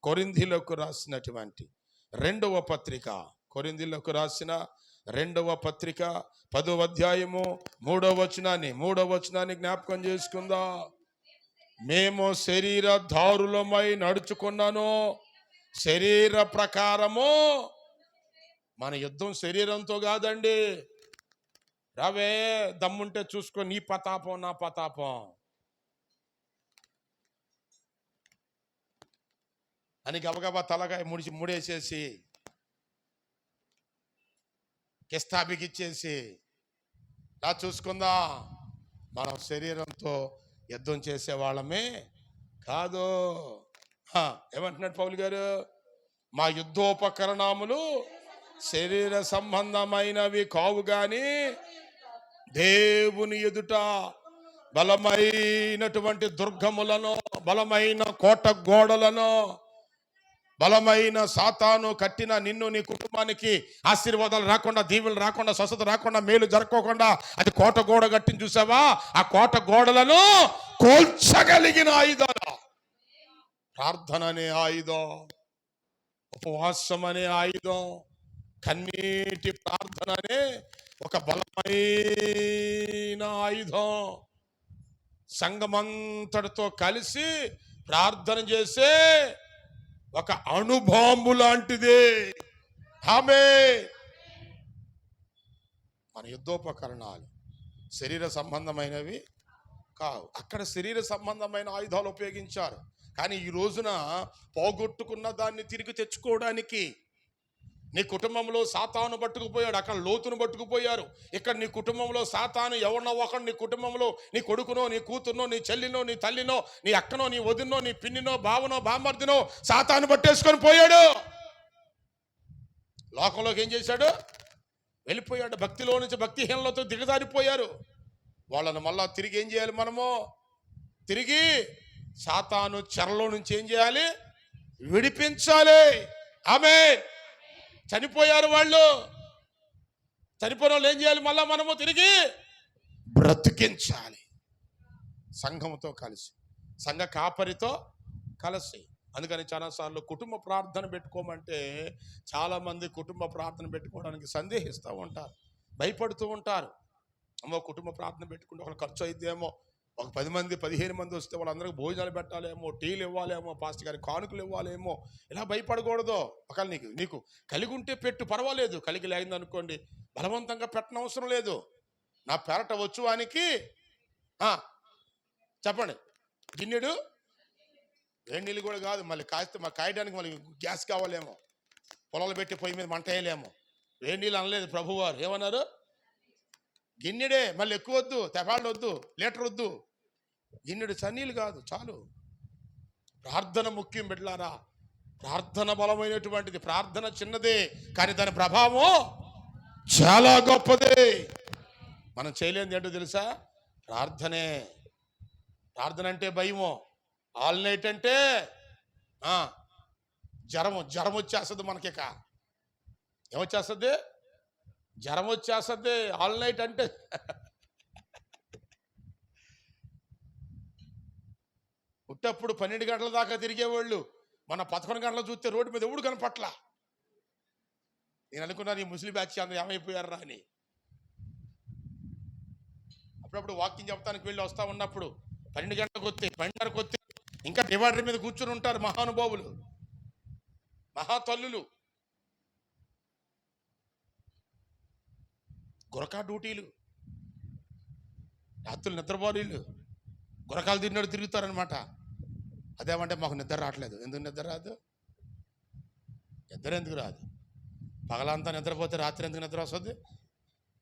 కొరింథీయులకు రాసినటువంటి 2వ పత్రిక, కొరింథీయులకు రాసిన 2వ పత్రిక 10వ అధ్యాయము 3వ వచనాన్ని జ్ఞాపకం చేసుకుందాం. మేము శరీరధారులమై నడుచుకున్నాను, శరీర ప్రకారము. మన యుద్ధం శరీరంతో కాదండి. రావే, దమ్ముంటే చూసుకో, నీ పతాపం నా పతాపం అని గబగబా తలగా ముడేసేసి కిస్తాబికిచ్చేసి రా చూసుకుందా. మనం శరీరంతో యుద్ధం చేసే వాళ్ళమే కాదు. ఏమంటున్నాడు పౌలు గారు? మా యుద్ధోపకరణములు శరీర సంబంధమైనవి కావు గాని దేవుని ఎదుట బలమైనటువంటి దుర్గములను, బలమైన కోట గోడలను, బలమైన సాతాను కట్టిన నిన్ను నీ కుటుంబానికి ఆశీర్వాదాలు రాకుండా, దీవులు రాకుండా, స్వస్థత రాకుండా, మేలు జరగకుండా అది కోట గోడ కట్టిని చూసావా? ఆ కోట గోడలను కోల్చగలిగిన ఆయుధాలు ప్రార్థన అనే ఆయుధం, ఉపవాసం అనే ఆయుధం, కన్నీటి ప్రార్థన అనే ఒక బలమైన ఆయుధం. సంఘమంతటితో కలిసి ప్రార్థన చేసే ఒక అణుబాంబు లాంటిది. ఆమేన్. మన యుద్ధోపకరణాలు శరీర సంబంధమైనవి కావు. అక్కడ శరీర సంబంధమైన ఆయుధాలు ఉపయోగించారు. కానీ ఈ రోజున పోగొట్టుకున్న దాన్ని తిరిగి తెచ్చుకోవడానికి నీ కుటుంబంలో సాతాను పట్టుకుపోయాడు, అక్కడ లోతును పట్టుకుపోయారు. ఇక్కడ నీ కుటుంబంలో సాతాను ఎవరినో ఒకడు, నీ కుటుంబంలో నీ కొడుకునో, నీ కూతురునో, నీ చెల్లినో, నీ తల్లినో, నీ అక్కనో, నీ వదినో, నీ పిన్నినో, బావనో, బామర్దినో సాతాను పట్టేసుకొని పోయాడు. లోకంలోకి ఏం చేశాడు? వెళ్ళిపోయాడు. భక్తిలో నుంచి భక్తిహీనలతో దిగజారిపోయారు. వాళ్ళను మళ్ళా తిరిగి ఏం చేయాలి? మనము తిరిగి సాతాను చెరలో నుంచి ఏం చేయాలి? విడిపించాలి. ఆమేన్. చనిపోయారు వాళ్ళు. చనిపోయిన వాళ్ళు ఏం చేయాలి? మళ్ళా మనము తిరిగి బ్రతికించాలి. సంఘంతో కలిసి, సంఘ కాపరితో కలిసి. అందుకని చాలాసార్లు కుటుంబ ప్రార్థన పెట్టుకోమంటే చాలామంది కుటుంబ ప్రార్థన పెట్టుకోవడానికి సందేహిస్తూ ఉంటారు, భయపడుతూ ఉంటారు. అమ్మో, కుటుంబ ప్రార్థన పెట్టుకుంటే ఒక ఖర్చు అయిద్దేమో, ఒక 10 మంది 15 మంది వస్తే వాళ్ళందరికీ భోజనాలు పెట్టాలేమో, టీలు ఇవ్వాలేమో, పాస్టర్ గారి కానుకలు ఇవ్వాలేమో, ఇలా భయపడకూడదు. ఒకవేళ నీకు కలిగి ఉంటే పెట్టు, పర్వాలేదు. కలిగి లేదని అనుకోండి, బలవంతంగా పెట్టనవసరం లేదు. నా పెరట వచ్చు వానికి చెప్పండి, గిన్నెడు వేడి నీళ్ళు కూడా కాదు, మళ్ళీ కాయడానికి మళ్ళీ గ్యాస్ కావాలేమో, పొలాలు పెట్టి పొయ్యి మీద మంట వేయలేమో. వేడి నీళ్ళు అనలేదు ప్రభువారు, ఏమన్నారు? గిన్నెడే, మళ్ళీ ఎక్కువ వద్దు, తెపాళ్ళు వద్దు, లీటర్ వద్దు, గిన్నెడు చన్నీళ్ళు కాదు, చాలు. ప్రార్థన ముఖ్యం బిడ్డలారా. ప్రార్థన బలమైనటువంటిది. ప్రార్థన చిన్నదే కానీ దాని ప్రభావం చాలా గొప్పదే. మనం చేయలేనిది ఏంటో తెలుసా? ప్రార్థనే. ప్రార్థన అంటే భయము. ఆల్ నైట్ అంటే జ్వరం వచ్చేస్తుంది. మనకిక ఏమొచ్చేస్తుంది? జ్వరం వచ్చేస్తుంది. ఆల్ నైట్ అంటే పుట్టప్పుడు 12 గంటల దాకా తిరిగేవాళ్ళు మన 11 గంటలు చూస్తే రోడ్డు మీద ఎవడు కనపట్ల. నేను అనుకున్నాను ఈ ముస్లిం బ్యాచ్ అందరూ ఏమైపోయారా అని. అప్పుడప్పుడు వాకింగ్ చెప్తానికి వెళ్ళి వస్తూ ఉన్నప్పుడు 12 గంటలకు వస్తే 12:30కు వస్తే ఇంకా డివైడర్ మీద కూర్చుని ఉంటారు మహానుభావులు, మహాతల్లులు. గురకా డ్యూటీలు, రాత్రులు నిద్రపోలీళ్ళు, గురకాలు తిన్నాడు తిరుగుతారనమాట. అదేమంటే మాకు నిద్ర రావట్లేదు. ఎందుకు నిద్ర రాదు? నిద్ర ఎందుకు రాదు? పగలంతా నిద్రపోతే రాత్రి ఎందుకు నిద్ర వస్తుంది?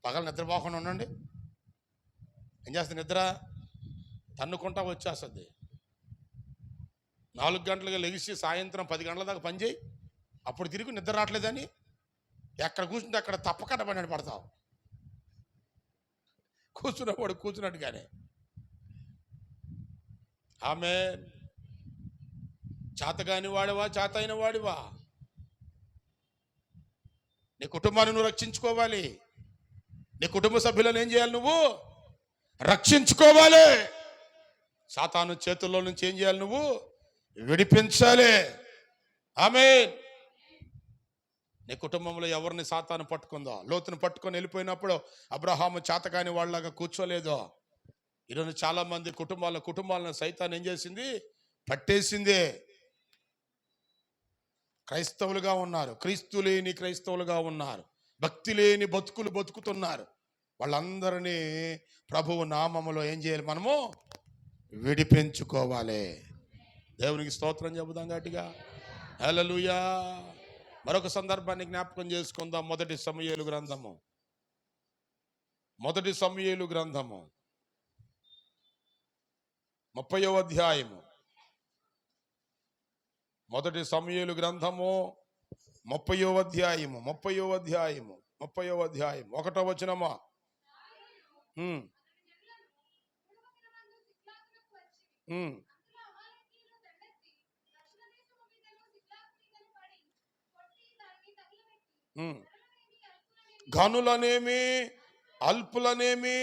పగలు నిద్రపోకుండా ఉండండి. ఏం చేస్తుంది? నిద్ర తన్నుకుంటా వచ్చేస్తుంది. 4 గంటలుగా లెగిసి సాయంత్రం 10 గంటల దాకా పని చేయి, అప్పుడు తిరిగి నిద్ర రావట్లేదని ఎక్కడ కూర్చుంటే అక్కడ తప్పకట్టబడి పడతావు. కూర్చున్నవాడు కూర్చున్నట్టుగానే. ఆమేన్. చేతగాని వాడివా, చేత అయిన వాడివా, నీ కుటుంబాన్ని నువ్వు రక్షించుకోవాలి. నీ కుటుంబ సభ్యులను ఏం చేయాలి? నువ్వు రక్షించుకోవాలి. సాతాను చేతుల్లో నుంచి ఏం చేయాలి? నువ్వు విడిపించాలి. ఆమేన్. నీ కుటుంబంలో ఎవరిని సాతాను పట్టుకుందో, లోతును పట్టుకొని వెళ్ళిపోయినప్పుడు అబ్రహాము చేతకాని వాళ్ళలాగా కూర్చోలేదో. ఈరోజు చాలా మంది కుటుంబాలను సైతాన్ ఏం చేసింది? పట్టేసిందే. క్రైస్తవులుగా ఉన్నారు, క్రీస్తు లేని క్రైస్తవులుగా ఉన్నారు, భక్తి లేని బతుకులు బతుకుతున్నారు. వాళ్ళందరినీ ప్రభువు నామములో ఏం చేయాలి? మనము విడిపించుకోవాలి. దేవునికి స్తోత్రం చెబుదాం గట్టిగా. హల్లెలూయా. మరొక సందర్భాన్ని జ్ఞాపకం చేసుకుందాం. మొదటి సమూయేలు గ్రంథము 30వ అధ్యాయము. మొదటి సమూయేలు గ్రంథము 30వ అధ్యాయము 1వ వచనమా. ఉమ్, ఉమ్. ఉమ్. ఘనులనేమి అల్పులనేమి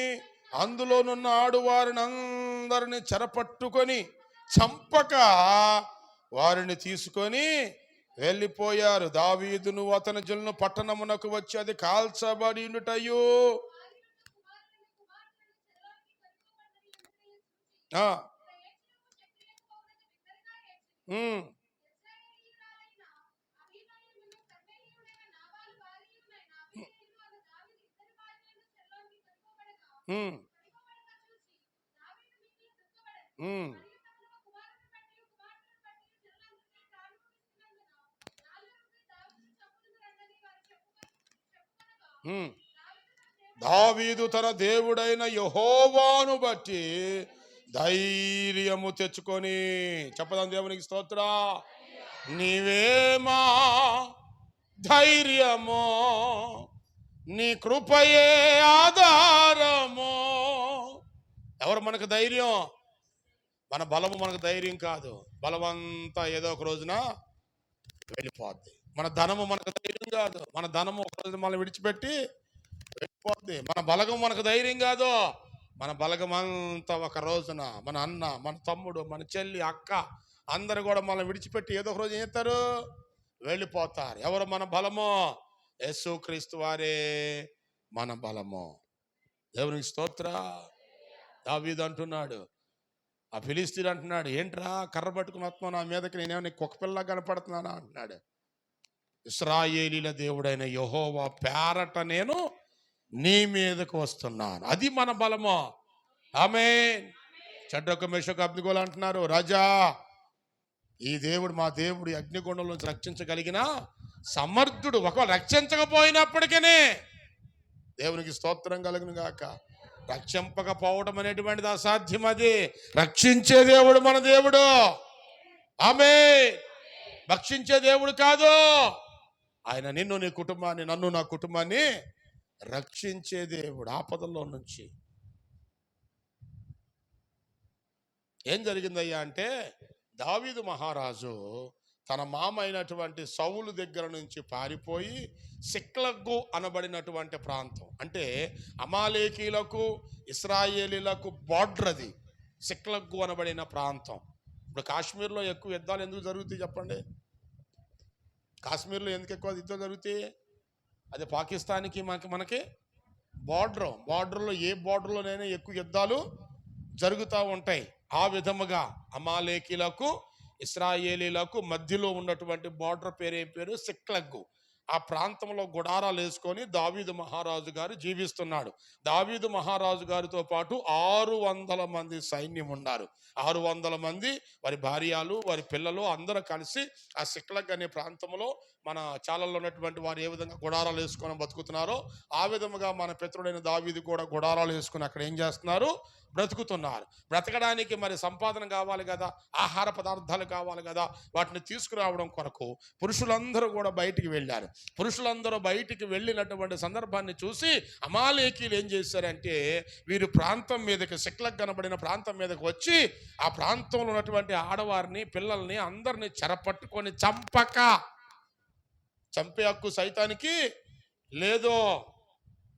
అందులోనున్న ఆడువారిని అందరిని చెరపట్టుకొని చంపక వారిని తీసుకొని వెళ్ళిపోయారు. దావీదును అతని జనులను పట్టణమునకు వచ్చి అది కాల్చబడి ఉండుటయు ఆ, ఉమ్, ఉమ్, ఉమ్, ఉమ్. దావీదు తన దేవుడైన యెహోవాను బట్టి ధైర్యము తెచ్చుకొని చెప్పదాం. దేవునికి స్తోత్ర. నీవేమా ధైర్యము, నీ కృపయే ఆధారము. ఎవరు మనకు ధైర్యం? మన బలము మనకు ధైర్యం కాదు. బలమంతా ఏదో ఒక రోజున వెళ్ళిపోద్ది. మన ధనము మనకు ధైర్యం కాదు. మన ధనము ఒక రోజు మనం విడిచిపెట్టి వెళ్ళిపోద్ది. మన బలగం మనకు ధైర్యం కాదు. మన బలగం అంతా ఒక రోజున మన అన్న, మన తమ్ముడు, మన చెల్లి, అక్క అందరు కూడా మనం విడిచిపెట్టి ఏదో ఒక రోజు ఏం చేస్తారు? వెళ్ళిపోతారు. ఎవరు మన బలము? యేసుక్రీస్తు వారే మన బలము. దేవునికి స్తోత్ర. దావీదు అంటున్నాడు, ఆ ఫిలిస్తీయుడు అంటున్నాడు, ఏంట్రా కర్ర పట్టుకుని వస్తున్నావు నా మీదకి, నేనేమో కుక్క పిల్ల కనపడుతున్నానా అంటున్నాడు. ఇశ్రాయేలీల దేవుడైన యెహోవా పేరట నేను నీ మీదకు వస్తున్నాను. అది మన బలము. ఆమేన్. షడ్రకు మేషకు అబ్దెగోలు అంటున్నారు, రాజా ఈ దేవుడు మా దేవుడు అగ్నిగుండం నుంచి రక్షించగలిగిన సమర్థుడు. ఒకవేళ రక్షించకపోయినప్పటికీ దేవునికి స్తోత్రం కలుగును గాక. రక్షింపకపోవడం అనేటువంటిది అసాధ్యం. అది రక్షించే దేవుడు మన దేవుడు. ఆమేన్. భక్షించే దేవుడు కాదు ఆయన. నిన్ను, నీ కుటుంబాన్ని, నన్ను, నా కుటుంబాన్ని రక్షించే దేవుడు. ఆపదల్లో నుంచి ఏం జరిగిందయ్యా అంటే, దావీదు మహారాజు తన మామ అయినటువంటి సౌలు దగ్గర నుంచి పారిపోయి సిక్లగ్గు అనబడినటువంటి ప్రాంతం, అంటే అమాలేకీలకు ఇశ్రాయేలీలకు బార్డర్ అది సిక్లగ్గు అనబడిన ప్రాంతం. ఇప్పుడు కాశ్మీర్లో ఎక్కువ యుద్ధాలు ఎందుకు జరుగుతాయి చెప్పండి? కాశ్మీర్లో ఎందుకు ఎక్కువ యుద్ధాలు జరుగుతాయి? అది పాకిస్తాన్కి మనకి బార్డర్లో ఏ బార్డర్లోనైనా ఎక్కువ యుద్ధాలు జరుగుతూ ఉంటాయి. ఆ విధముగా అమాలేకీలకు ఇశ్రాయేలీలకు మధ్యలో ఉన్నటువంటి బార్డర్ ఏం పేరు? సిక్లగ్గు. ఆ ప్రాంతంలో గుడారాలు వేసుకొని దావీదు మహారాజు గారు జీవిస్తున్నాడు. దావీదు మహారాజు గారితో పాటు 600 మంది సైన్యం ఉన్నారు. 600 మంది, వారి భార్యలు, వారి పిల్లలు అందరూ కలిసి ఆ సిక్లగ్ అనే ప్రాంతంలో మన చాలల్లో ఉన్నటువంటి వారు ఏ విధంగా గుడారాలు వేసుకొని బతుకుతున్నారో ఆ విధముగా మన పితరుడైన దావీదు కూడా గుడారాలు వేసుకుని అక్కడ ఏం చేస్తున్నారు? బ్రతుకుతున్నారు. బ్రతకడానికి మరి సంపాదన కావాలి కదా, ఆహార పదార్థాలు కావాలి కదా, వాటిని తీసుకురావడం కొరకు పురుషులందరూ కూడా బయటికి వెళ్ళారు. పురుషులందరూ బయటికి వెళ్ళినటువంటి సందర్భాన్ని చూసి అమాలేకీలు ఏం చేశారంటే, వీరు ప్రాంతం మీదకి, సిక్లగ్ కనబడిన ప్రాంతం మీదకి వచ్చి ఆ ప్రాంతంలో ఉన్నటువంటి ఆడవారిని, పిల్లల్ని అందరినీ చెరపట్టుకొని చంపే హక్కు సైతానికి లేదు.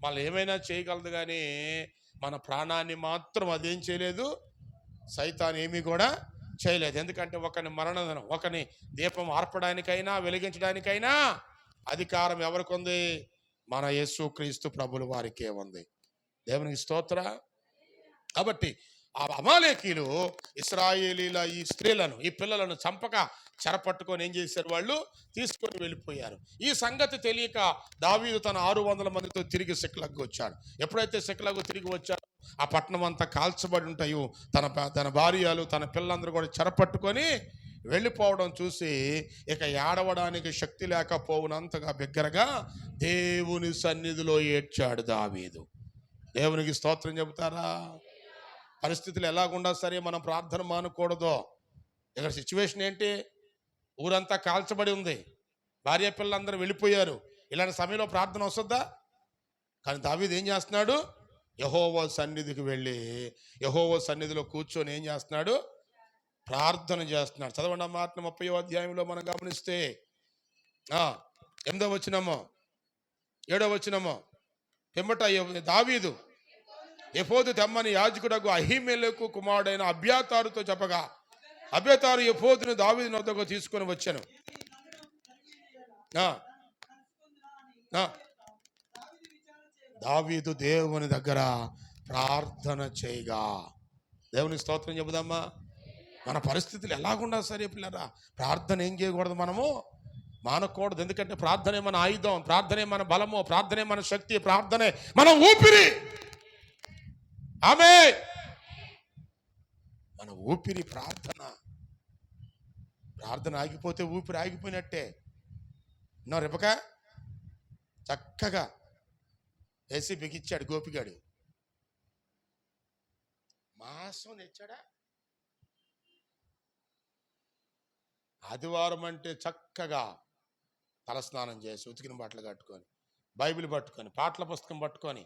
మళ్ళీ ఏమైనా చేయగలదు కానీ మన ప్రాణాన్ని మాత్రం అదేం చేయలేదు, సైతాన్ ఏమీ కూడా చేయలేదు. ఎందుకంటే ఒకని మరణదనం, ఒకని దీపం ఆర్పడానికైనా వెలిగించడానికైనా అధికారం ఎవరికి ఉంది? మన యేసుక్రీస్తు ప్రభుల వారికే ఉంది. దేవునికి స్తోత్ర. కాబట్టి ఆ అమాలేకీలు ఇశ్రాయేలీల ఈ స్త్రీలను, ఈ పిల్లలను చంపక చెరపట్టుకొని ఏం చేశారు? వాళ్ళు తీసుకొని వెళ్ళిపోయారు. ఈ సంగతి తెలియక దావీదు తన 600 మందితో తిరిగి సిక్లగ్గు వచ్చాడు. ఎప్పుడైతే సిక్లగ్గు తిరిగి వచ్చాడో ఆ పట్టణం అంతా కాల్చబడి ఉంటాయో, తన భార్యలు, తన పిల్లలందరూ కూడా చెరపట్టుకొని వెళ్ళిపోవడం చూసి ఇక ఏడవడానికి శక్తి లేకపోవునంతగా బిగ్గరగా దేవుని సన్నిధిలో ఏడ్చాడు దావీదు. దేవునికి స్తోత్రం చెబుతారా? పరిస్థితులు ఎలాగుండా సరే మనం ప్రార్థన మానకూడదు. ఇక్కడ సిచ్యువేషన్ ఏంటి? ఊరంతా కాల్చబడి ఉంది. భార్య పిల్లలందరూ వెళ్ళిపోయారు. ఇలాంటి సమయంలో ప్రార్థన వస్తుందా? కానీ దావీదు ఏం చేస్తున్నాడు? యెహోవా సన్నిధికి వెళ్ళి యెహోవా సన్నిధిలో కూర్చొని ఏం చేస్తున్నాడు? ప్రార్థన చేస్తున్నాడు. చదవండి ఆ మాట 30వ అధ్యాయంలో మనం గమనిస్తే 8వ వచనము 7వ వచనము. పిమ్మట దావీదు ఎఫోదు తెమ్మని యాజకుడకు అహీమెలెకు కుమారుడైన అబ్యాతారుతో చెప్పగా అబ్యాతారు ఎఫోదును దావీదు నొద్దకు తీసుకొని వచ్చాను. దావీదు దేవుని దగ్గర ప్రార్థన చేయగా. దేవుని స్తోత్రం చెబుదామా. మన పరిస్థితులు ఎలాగుండా సరే పిల్లరా, ప్రార్థన ఏం చేయకూడదు, మనము మానకూడదు. ఎందుకంటే ప్రార్థనే మన ఆయుధం, ప్రార్థనే మన బలము, ప్రార్థనే మన శక్తి, ప్రార్థనే మన ఊపిరి. ఆమేన్. మన ఊపిరి ప్రార్థన. ప్రార్థన ఆగిపోతే ఊపిరి ఆగిపోయినట్టే. రేపక చక్కగా ఏసీ బిగిచ్చాడు గోపిగాడు. మాసం తెచ్చాడా? ఆదివారం అంటే చక్కగా తలస్నానం చేసి ఉతికిన బట్టలు కట్టుకొని బైబిల్ పట్టుకొని పాటల పుస్తకం పట్టుకొని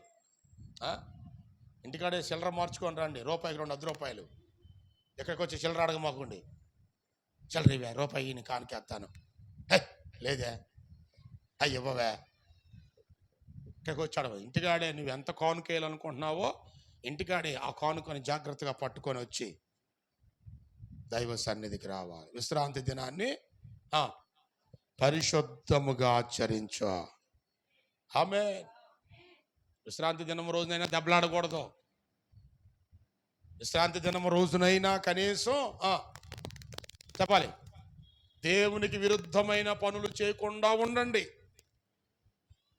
ఇంటికాడే చిల్లర మార్చుకొని రండి. రూపాయికి 2 10 రూపాయలు. ఎక్కడికి వచ్చి చిల్లర అడగమాకండి. చిల్లర ఇవే రూపాయి నీ కానికేస్తాను. లేదే ఇవ్వవే. ఇక్కడికి వచ్చాడు. ఇంటికాడే నువ్వు ఎంత కానుకేయాలనుకుంటున్నావో ఇంటికాడే ఆ కానుకొని జాగ్రత్తగా పట్టుకొని వచ్చి దైవ సన్నిధికి రావాలి. విశ్రాంతి దినాన్ని పరిశుద్ధముగా ఆచరించు. ఆమేన్. విశ్రాంతి దినం రోజునైనా దెబ్బలాడకూడదు. విశ్రాంతి దినం రోజునైనా కనీసం చెప్పాలి, దేవునికి విరుద్ధమైన పనులు చేయకుండా ఉండండి.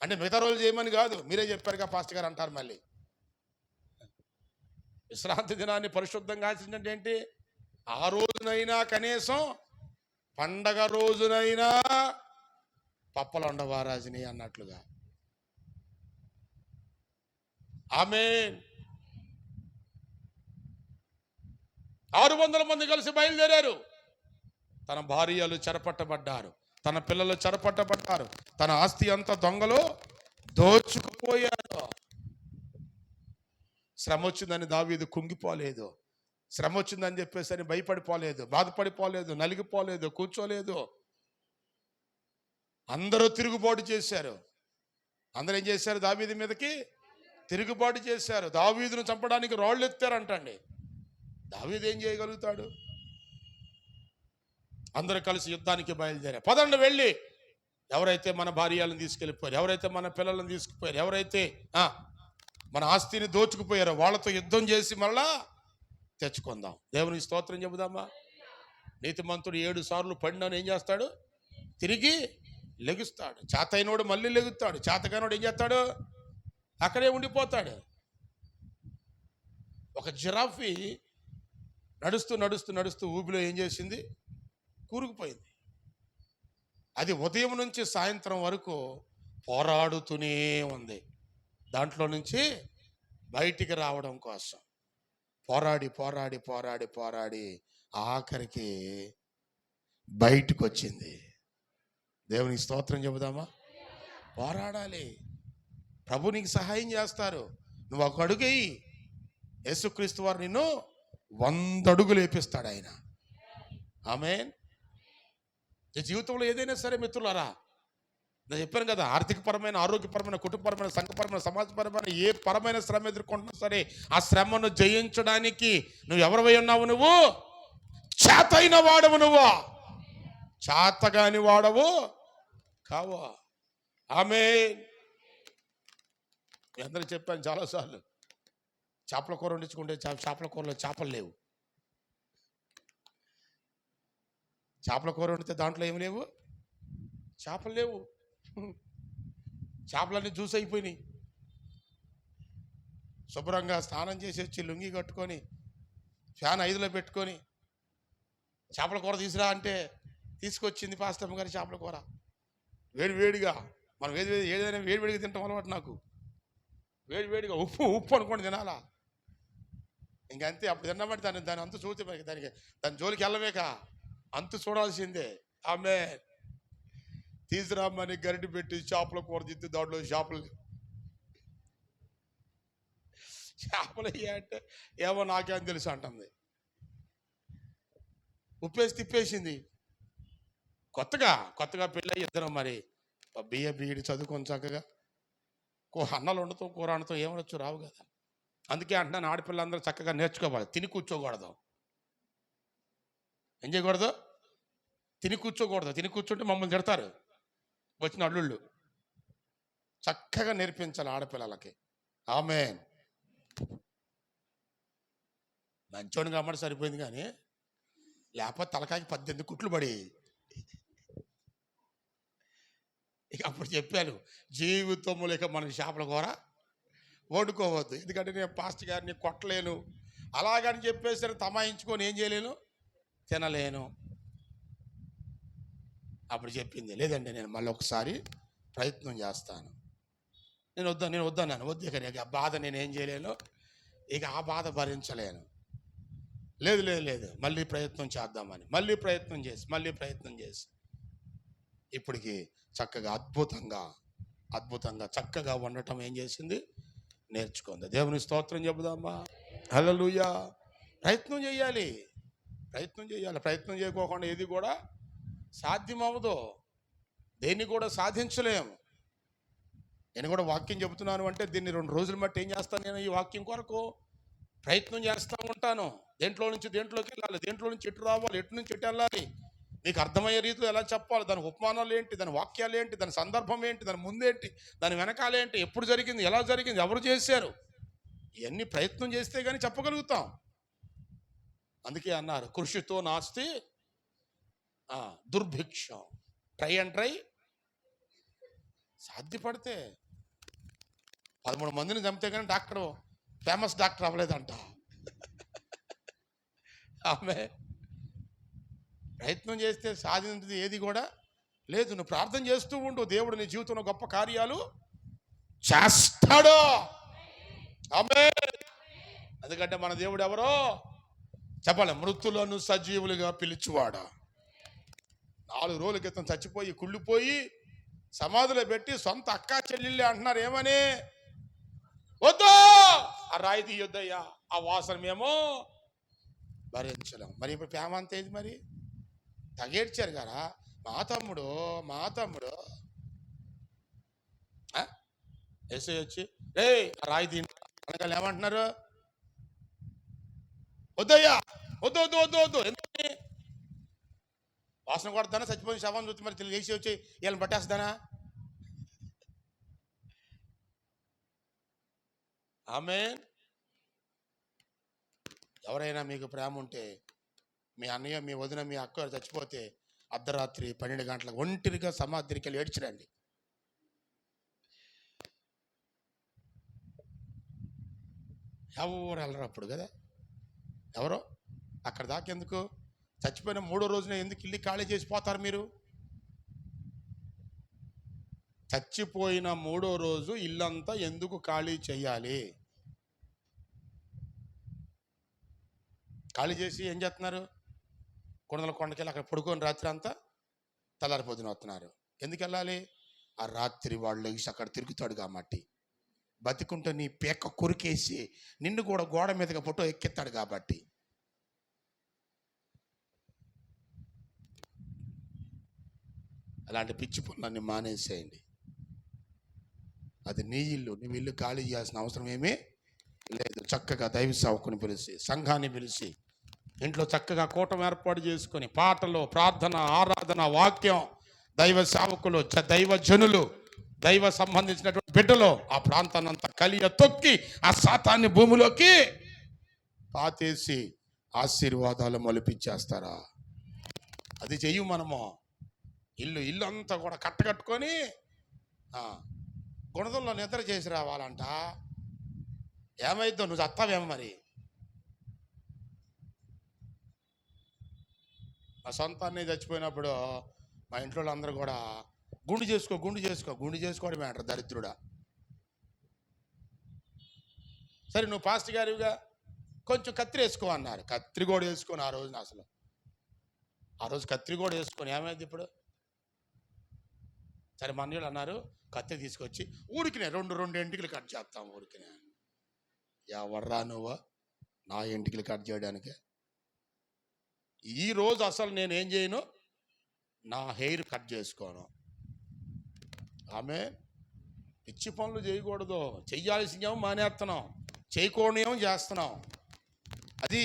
అంటే మిగతా రోజులు చేయమని కాదు, మీరే చెప్పారుగా పాస్టర్ గారు అంటారు మళ్ళీ. విశ్రాంతి దినాన్ని పరిశుద్ధంగా ఆచరించండి ఏంటి? ఆ రోజునైనా కనీసం పండగ రోజునైనా పప్పలు ఉండవారాజుని అన్నట్లుగా. ఆమేన్. 600 మంది కలిసి బయలుదేరారు. తన భార్యలు చెరపట్టబడ్డారు, తన పిల్లలు చెరపట్టబడ్డారు, తన ఆస్తి అంతా దొంగలు దోచుకుపోయారు. శ్రమ వచ్చిందని దావీదు కుంగిపోలేదు. శ్రమ వచ్చిందని చెప్పేసి అని భయపడిపోలేదు, బాధపడిపోలేదు, నలిగిపోలేదు, కూర్చోలేదు. అందరూ తిరుగుబాటు చేశారు. అందరూ ఏం చేశారు? దావీదు మీదకి తిరుగుబాటు చేశారు. దావీదును చంపడానికి రాళ్ళు ఎత్తారంటండి. దావీదు ఏం చేయగలుగుతాడు? అందరూ కలిసి యుద్ధానికి బయలుదేరారు. పదండి వెళ్ళి ఎవరైతే మన భార్యలను తీసుకెళ్ళిపోయారు, ఎవరైతే మన పిల్లలను తీసుకుపోయారు, ఎవరైతే మన ఆస్తిని దోచుకుపోయారో వాళ్ళతో యుద్ధం చేసి మళ్ళా తెచ్చుకుందాం. దేవునికి స్తోత్రం చెబుదామా. నీతిమంతుడు 7 సార్లు పడినని ఏం చేస్తాడు? తిరిగి లెగుస్తాడు. చేతైనోడు మళ్ళీ లెగుతాడు, చేతగానోడు ఏం చేస్తాడు? అక్కడే ఉండిపోతాడు. ఒక జిరాఫీ నడుస్తూ నడుస్తూ నడుస్తూ ఊబిలో ఏం చేసింది? కూరుకుపోయింది. అది ఉదయం నుంచి సాయంత్రం వరకు పోరాడుతూనే ఉంది దాంట్లో నుంచి బయటికి రావడం కోసం. పోరాడి పోరాడి పోరాడి పోరాడి ఆఖరికి బయటకు వచ్చింది. దేవునికి స్తోత్రం చెబుదామా. పోరాడాలి. ప్రభు నీకు సహాయం చేస్తారు. నువ్వు ఒక అడుగేయి, యేసుక్రీస్తు వారు నిన్ను 100 అడుగులు వేపిస్తాడు ఆయన. ఆమేన్. ఈ జీవితంలో ఏదైనా సరే మిత్రులారా, నేను చెప్పాను కదా, ఆర్థికపరమైన, ఆరోగ్యపరమైన, కుటుంబపరమైన, సంఘపరమైన, సమాజపరమైన ఏ పరమైన శ్రమ ఎదుర్కొంటున్నా సరే ఆ శ్రమను జయించడానికి నువ్వు ఎవరివై ఉన్నావు? నువ్వు చేతైన వాడవు, నువ్వు చేతగాని వాడవు కావా. ఆమేన్. మీ అందరూ చెప్పాను చాలాసార్లు, చేపల కూర వండించుకుంటే చేపల కూరలో చేపలు లేవు. చేపల కూర వండితే దాంట్లో ఏమి లేవు? చేపలు లేవు. చేపలన్నీ జ్యూస్ అయిపోయినాయి. శుభ్రంగా స్నానం చేసి వచ్చి లుంగి కట్టుకొని ఫ్యాన్ 5లో పెట్టుకొని చేపల కూర తీసురా అంటే తీసుకొచ్చింది పాస్టమ్మ గారి చేపల కూర. వేడివేడిగా, మనం ఏదైనా వేడివేడిగా తింటాం అలవాటు నాకు. వేడివేడిగా ఉప్పు ఉప్పు అనుకోండి తినాలా. ఇంకంతే. అప్పుడు తిన్నామంటే దాని అంతు చూస్తే దాని జోలికి వెళ్ళవేక అంతు చూడాల్సిందే. ఆమె తీసుకురామని గరిటి పెట్టి చేపల కూర తిత్తి దాంట్లో చేపలు అంటే ఏమో నాకేం తెలుసు అంటుంది. ఉప్పేసి తిప్పేసింది. కొత్తగా పెళ్ళి ఇద్దరం మరి బీఈడి చదువుకొని చక్కగా అన్నలు వండుతాం, కూర వండుతాం, ఏమనొచ్చు రావు కదా. అందుకే అంటున్నాను, ఆడపిల్లలందరూ చక్కగా నేర్చుకోవాలి. తిని కూర్చోకూడదు. ఏం చేయకూడదు? తిని కూర్చోకూడదు. తిని కూర్చుంటే మమ్మల్ని తిడతారు వచ్చిన అల్లుళ్ళు. చక్కగా నేర్పించాలి ఆడపిల్లలకి. ఆమేన్. మంచోని కాబట్టి సరిపోయింది, కానీ లేకపోతే తలకాయకి 18 కుట్లు పడి. ఇక అప్పుడు చెప్పాను, జీవితంలో ఇక మనం చేపల కూర వండుకోవద్దు. ఎందుకంటే నేను పాస్టర్ గారిని కొట్టలేను, అలాగని చెప్పేసి తమాయించుకొని ఏం చేయలేను, తినలేను. అప్పుడు చెప్పింది, లేదండి నేను మళ్ళీ ఒకసారి ప్రయత్నం చేస్తాను. నేను వద్దన్నాను. వద్దు, ఇక ఆ బాధ నేనేం చేయలేను, ఇక ఆ బాధ భరించలేను. లేదు మళ్ళీ ప్రయత్నం చేద్దామని మళ్ళీ ప్రయత్నం చేసి ఇప్పటికి చక్కగా అద్భుతంగా చక్కగా వండటం ఏం చేసింది, నేర్చుకుంది. దేవుని స్తోత్రం చెబుదామా. హల్లెలూయా. ప్రయత్నం చేయాలి. ప్రయత్నం చేయకోకుండా ఏది కూడా సాధ్యం అవ్వదు. దేన్ని కూడా సాధించలేము. నేను కూడా వాక్యం చెబుతున్నాను అంటే దీన్ని 2 రోజులు బట్టి ఏం చేస్తాను, నేను ఈ వాక్యం కొరకు ప్రయత్నం చేస్తూ ఉంటాను. దేంట్లో నుంచి దేంట్లోకి వెళ్ళాలి, దేంట్లో నుంచి ఎటు రావాలి, ఎటు నుంచి ఎటు వెళ్ళాలి, మీకు అర్థమయ్యే రీతిలో ఎలా చెప్పాలి, దాని ఉపమానాలు ఏంటి, దాని వాక్యాలు ఏంటి, దాని సందర్భం ఏంటి, దాని ముందేంటి, దాని వెనకాలేంటి, ఎప్పుడు జరిగింది, ఎలా జరిగింది, ఎవరు చేశారు, ఇవన్నీ ప్రయత్నం చేస్తే కానీ చెప్పగలుగుతాం. అందుకే అన్నారు, కృషితో నాస్తి దుర్భిక్షం. ట్రై సాధ్యపడితే 13 మందిని చంపితే కానీ ఫేమస్ డాక్టర్ అవ్వలేదంట. ఆమె ప్రయత్నం చేస్తే సాధించేది ఏది కూడా లేదు. నువ్వు ప్రార్థన చేస్తూ ఉండు, దేవుడు నీ జీవితంలో గొప్ప కార్యాలు చేస్తాడు. ఆమె ఎందుకంటే మన దేవుడు ఎవరో చెప్పాలి, మృతులను సజీవులుగా పిలిచివాడా. 4 రోజుల క్రితం చచ్చిపోయి కుళ్ళిపోయి సమాధిలో పెట్టి సొంత అక్కా చెల్లెళ్ళే అంటున్నారు, ఏమని, వద్దు ఆ రాయి తీయొద్దయ్యా, ఆ వాసన మేము భరించలేం. మరి ఇప్పుడు ప్రేమ అంత ఏది, మరి తగేడ్చారు కదా మా తమ్ముడు ఎస్ఐ వచ్చి రే ఆ రాయి తీయండి అనగానే ఏమంటున్నారు, వద్దయ్యా, వద్దు. ఎందుకని వాసన కొడతానా, చచ్చిపోయిన శవం చూస్తే మరి లేచి వచ్చి వీళ్ళని పట్టేస్తానా. ఆమేన్. ఎవరైనా మీకు ప్రేమ ఉంటే, మీ అన్నయ్య, మీ వదిన, మీ అక్క చచ్చిపోతే అర్ధరాత్రి 12 గంటలకు ఒంటరిగా సమాధికి వెళ్ళి ఏడ్చిరండి. ఎవరు వెళ్ళరు అప్పుడు కదా, ఎవరో అక్కడ దాకా ఎందుకు, చచ్చిపోయిన 3వ రోజున ఎందుకు ఇల్లు ఖాళీ చేసిపోతారు మీరు? చచ్చిపోయిన 3వ రోజు ఇల్లంతా ఎందుకు ఖాళీ చేయాలి? ఖాళీ చేసి ఏం చేస్తున్నారు, కొండకెళ్ళి అక్కడ పడుకొని రాత్రి అంతా తెల్లారిపోతున్న వస్తున్నారు. ఎందుకు వెళ్ళాలి? ఆ రాత్రి వాళ్ళు లేచి అక్కడ తిరుగుతాడు కాబట్టి, బతికుంటే నీ పేక కొరికేసి నిన్ను కూడా గోడ మీదగా ఫోటో ఎక్కిస్తాడు కాబట్టి. అలాంటి పిచ్చి పనులన్నీ మానేసేయండి. అది నీ ఇల్లు, నువ్వు ఇల్లు ఖాళీ చేయాల్సిన అవసరం ఏమీ లేదు. చక్కగా దైవ సేవకుని పిలిచి, సంఘాన్ని పిలిచి, ఇంట్లో చక్కగా కూటమి ఏర్పాటు చేసుకొని పాటలు, ప్రార్థన, ఆరాధన, వాక్యం, దైవ సేవకులు, దైవ జనులు, దైవ సంబంధించినటువంటి బిడ్డలు ఆ ప్రాంతాన్ని అంతా కలియ తొక్కి ఆ శాతాన్ని భూమిలోకి పాతేసి ఆశీర్వాదాలు మొలిపించేస్తారా? అది చెయ్యి. మనము ఇల్లు అంతా కూడా కట్టకట్టుకొని గుణదంలో నిద్ర చేసి రావాలంట. ఏమైద్దో, నువ్వు చస్తావేమో. మరి మా సొంతాన్ని చచ్చిపోయినప్పుడు మా ఇంట్లో అందరూ కూడా గుండు చేసుకోవడమే అంటారు, దరిద్రుడా. సరే నువ్వు పాస్టర్ గారిగా కొంచెం కత్తిరి వేసుకో అన్నారు. కత్తిరి కూడా వేసుకొని ఆ రోజు కత్తిరి కూడా వేసుకొని ఏమైంది ఇప్పుడు? సరే మన వాళ్ళు అన్నారు కత్తి తీసుకొచ్చి ఊరికినే రెండు ఎంటికలు కట్ చేస్తాం ఊరికినే. ఎవర్రా నువ్వు నా ఎంటికలు కట్ చేయడానికి? ఈరోజు అసలు నేనేం చేయను, నా హెయిర్ కట్ చేసుకోను. ఆమె పిచ్చి పనులు చేయకూడదు, చెయ్యాల్సినేమో మానేస్తున్నాం, చేయకూడనేమో చేస్తున్నాం. అది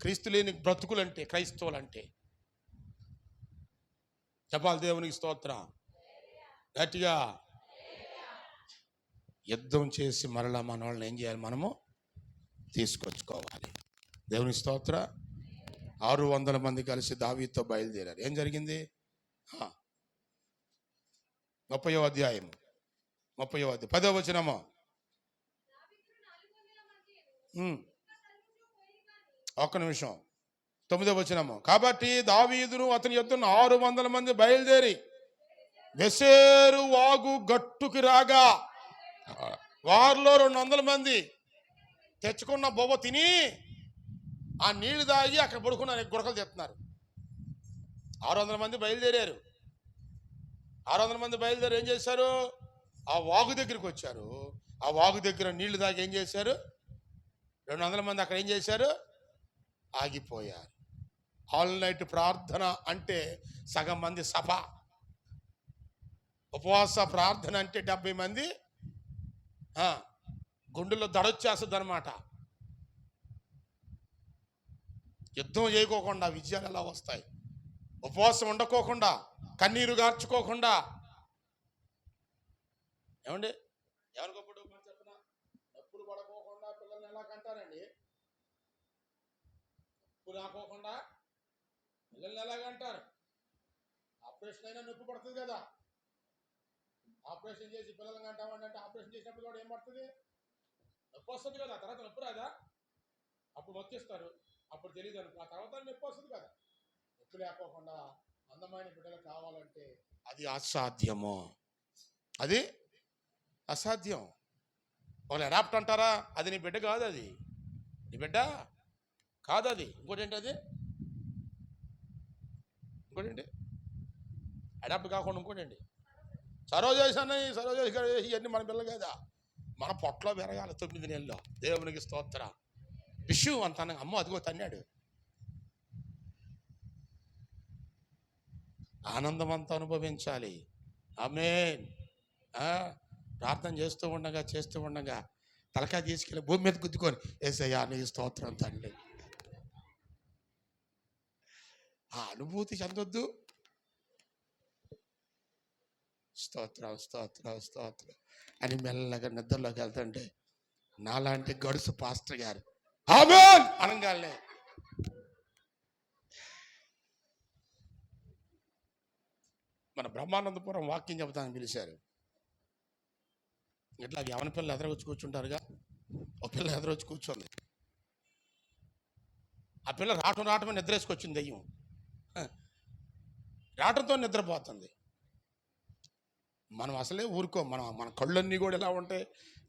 క్రీస్తు లేని బ్రతుకులంటే, క్రైస్తవులంటే. చెప్పాలి దేవునికి స్తోత్రం గట్టిగా. యుద్ధం చేసి మరలా మన వాళ్ళని ఏం చేయాలి, మనము తీసుకొచ్చుకోవాలి. దేవునికి స్తోత్ర. 600 మంది కలిసి దావీదుతో బయలుదేరారు. ఏం జరిగింది? 30వ అధ్యాయం 10వ వచనము. ఒక్క నిమిషం. 9వ వచనము. కాబట్టి దావీదును అతని యుద్ధను 600 మంది బయలుదేరి బెసేరు వాగు గట్టుకి రాగా వారిలో 200 మంది తెచ్చుకున్న బొవ్వ తిని ఆ నీళ్లు తాగి అక్కడ పడుకున్న గురకలు తెస్తున్నారు. 600 మంది బయలుదేరారు. 600 మంది బయలుదేరి ఏం చేశారు? ఆ వాగు దగ్గరికి వచ్చారు. ఆ వాగు దగ్గర నీళ్లు తాగి ఏం చేశారు? 200 మంది అక్కడ ఏం చేశారు? ఆగిపోయారు. ఆల్ నైట్ ప్రార్థన అంటే సగం మంది సభ, ఉపవాస ప్రార్థన అంటే 70 మంది గుండెల్లో దడొచ్చేస్తుంది అనమాట. యుద్ధం చేయకోకుండా విజయాలు ఎలా వస్తాయి? ఉపవాసం ఉండకోకుండా, కన్నీరు గార్చుకోకుండా. ఏమండి ఎవరికప్పుడు చెప్పిన నొప్పులు పడకోకుండా పిల్లల్ని ఎలా కంటారండి? నొప్పు రాకోకుండా పిల్లల్ని ఎలాగంటారు? ఆపరేషన్ అయినా నొప్పి పడుతుంది కదా. ఆపరేషన్ చేసి పిల్లల్ని అంటామంటే ఆపరేషన్ చేసినప్పుడు కూడా ఏం పడుతుంది? నొప్పి వస్తుంది కదా. తర్వాత నొప్పి రాదా? అప్పుడు వచ్చేస్తారు, అప్పుడు తెలియదు అనుకో. ఆ తర్వాత నొప్పి వస్తుంది కదా. నొప్పి లేకోకుండా అందమైన బిడ్డలు కావాలంటే అది అసాధ్యము. అది అసాధ్యం. వాళ్ళు అడాప్ట్ అంటారా? అది నీ బిడ్డ కాదు, అది నీ బిడ్డ కాదు. అది ఇంకోటి ఏంటి? అది ఇంకోటి ఏంటి? అడాప్ట్ కాకుండా ఇంకోటి ఏంటి? సరోజేశాన్ని ఇవన్నీ మన పిల్లలు కదా. మన పొట్టలో పెరగాలి 9 నెలల్లో. దేవునికి స్తోత్ర. విషు అంత అమ్మ అదిగో తన్నాడు. ఆనందం అంతా అనుభవించాలి. ఆమేన్. ప్రార్థన చేస్తూ ఉండగా తలకాయ తీసుకెళ్ళి భూమి మీద గుద్దుకొని యేసయ్యా నీకు స్తోత్రం తండ్రి. ఆ అనుభూతి చెందొద్దు. స్తోత్రం స్తోత్రం స్తోత్రం అని మెల్లగా నిద్రలోకి వెళ్తుంటే నాలాంటి గడుసు పాస్టర్ గారు ఆమేన్ అనగానే మన బ్రహ్మానందపురం వాక్యం చెబుతానని పిలిచారు. ఇట్లా యవన పిల్లలు ఎదురొచ్చి కూర్చుంటారుగా. ఒక పిల్ల ఎదురొచ్చి కూర్చోంది. ఆ పిల్ల రావటం నిద్రేసుకొచ్చింది. దయ్యం రావటంతో నిద్రపోతుంది. మనం అసలే ఊరుకో. మన కళ్ళన్నీ కూడా ఎలా ఉంటాయి,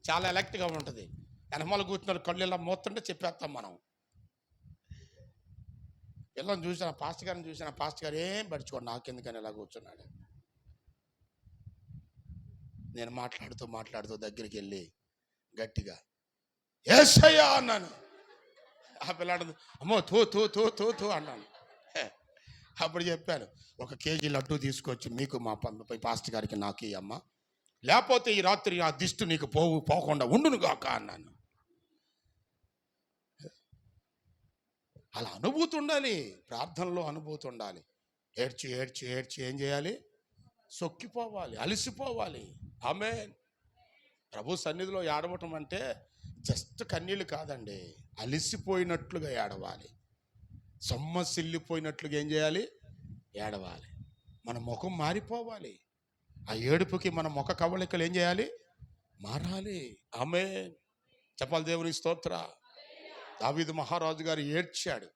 చాలా ఎలక్ట్గా ఉంటుంది. వెనమాల కూర్చున్న కళ్ళు ఇలా మోస్తుంటే చెప్పేస్తాం మనం. పిల్లని చూసిన పాస్టర్ గారిని చూసిన పాస్టర్ గారు ఏం పడుచుకోండి, నాకెందుకని ఇలా కూర్చున్నాడు. నేను మాట్లాడుతూ దగ్గరికి వెళ్ళి గట్టిగా యేసయ్యా అన్నాను. ఆ పిల్లాడు అమ్మో తూ అన్నాను. అప్పుడు చెప్పాను, 1 కేజీ లడ్డు తీసుకొచ్చి మీకు మా పాస్టర్ గారికి నాకు అమ్మ, లేకపోతే ఈ రాత్రి ఆ దిష్టి నీకు పోకుండా ఉండును గాక అన్నాను. అలా అనుభూతి ఉండాలి. ప్రార్థనలో అనుభూతి ఉండాలి. ఏడ్చి ఏం చేయాలి? సొక్కిపోవాలి, అలసిపోవాలి. ఆమేన్. ప్రభు సన్నిధిలో ఏడవటం అంటే జస్ట్ కన్నీళ్ళు కాదండి, అలసిపోయినట్లుగా ఏడవాలి. సొమ్మసిల్లిపోయినట్లుగా ఏం చేయాలి? ఏడవాలి. మన ముఖం మారిపోవాలి. ఆ ఏడుపుకి మన ముఖ కవళికలు ఏం చేయాలి? మారాలి. ఆమేన్. చెప్పాలి దేవుని స్తోత్ర. దావీదు మహారాజు గారు ఏడ్చాడు.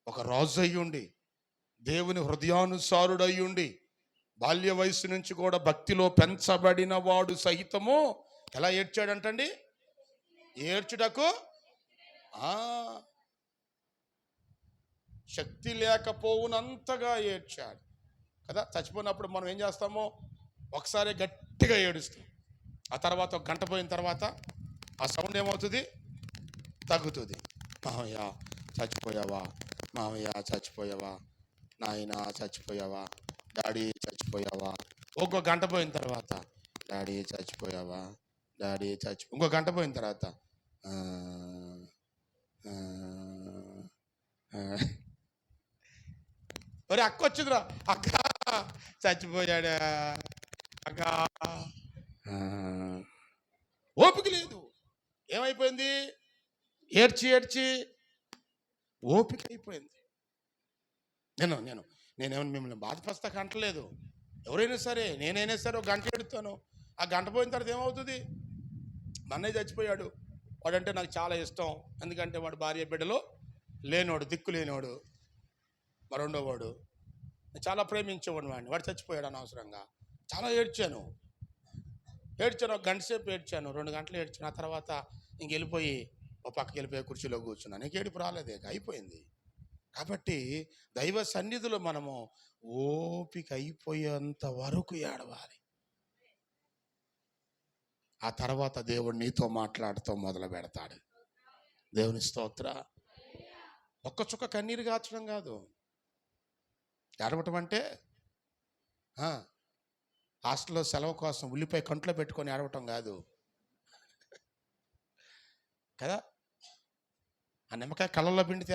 ఒక రాజు అయ్యుండి, దేవుని హృదయానుసారుడయ్యుండి, బాల్య వయసు నుంచి కూడా భక్తిలో పెంచబడిన వాడు సహితము ఎలా ఏడ్చాడంటండి? ఏడ్చుటకు శక్తి లేకపోవునంతగా ఏడ్చాడు కదా. చచ్చిపోయినప్పుడు మనం ఏం చేస్తాము? ఒకసారి గట్టిగా ఏడుస్తాం. ఆ తర్వాత ఒక గంట పోయిన తర్వాత ఆ సౌండ్ ఏమవుతుంది? తగ్గుతుంది. మామయ్య చచ్చిపోయావా, మామయ్య చచ్చిపోయావా, నాయన చచ్చిపోయావా, డాడీ చచ్చిపోయావా. ఒక్కో గంట పోయిన తర్వాత డాడీ చచ్చిపోయావా, డాడీ ఇంకో గంట పోయిన తర్వాత ఒరే అక్క వచ్చిందిరా, అక్క చచ్చిపోయాడా, అక్క. ఓపిక లేదు. ఏమైపోయింది? ఏడ్చి ఏడ్చి ఓపిక అయిపోయింది. నేనేమన్నా మిమ్మల్ని బాధపరుస్తాక అంటలేదు. ఎవరైనా సరే, నేనైనా సరే ఒక గంట ఎడుతాను. ఆ గంట పోయిన తర్వాత ఏమవుతుంది? మా అన్నయ్య చచ్చిపోయాడు. వాడంటే నాకు చాలా ఇష్టం. ఎందుకంటే వాడు భార్య బిడ్డలు లేనివాడు, దిక్కు లేనివాడు, మా రెండో వాడు. నేను చాలా ప్రేమించేవాడు వాడిని. వాడు చచ్చిపోయాడు అనవసరంగా. చాలా ఏడ్చాను. ఒక గంట సేపు ఏడ్చాను, 2 గంటలు ఏడ్చాను. ఆ తర్వాత ఇంక వెళ్ళిపోయి ఒక పక్కకి వెళ్ళిపోయి కుర్చీలో కూర్చున్నాను. నీకు ఏడుపు రాలేదే, అయిపోయింది. కాబట్టి దైవ సన్నిధిలో మనము ఓపిక అయిపోయేంత వరకు ఏడవాలి. ఆ తర్వాత దేవుడు నీతో మాట్లాడుతూ మొదలు పెడతాడు. దేవుని స్తోత్ర. ఒక్క చుక్క కన్నీరు గార్చడం కాదు. ఏడవటం అంటే హాస్టల్లో సెలవు కోసం ఉల్లిపాయ కంట్లో పెట్టుకొని ఏడవటం కాదు కదా. ఆ నిమ్మకాయ కళ్ళల్లో పిండితే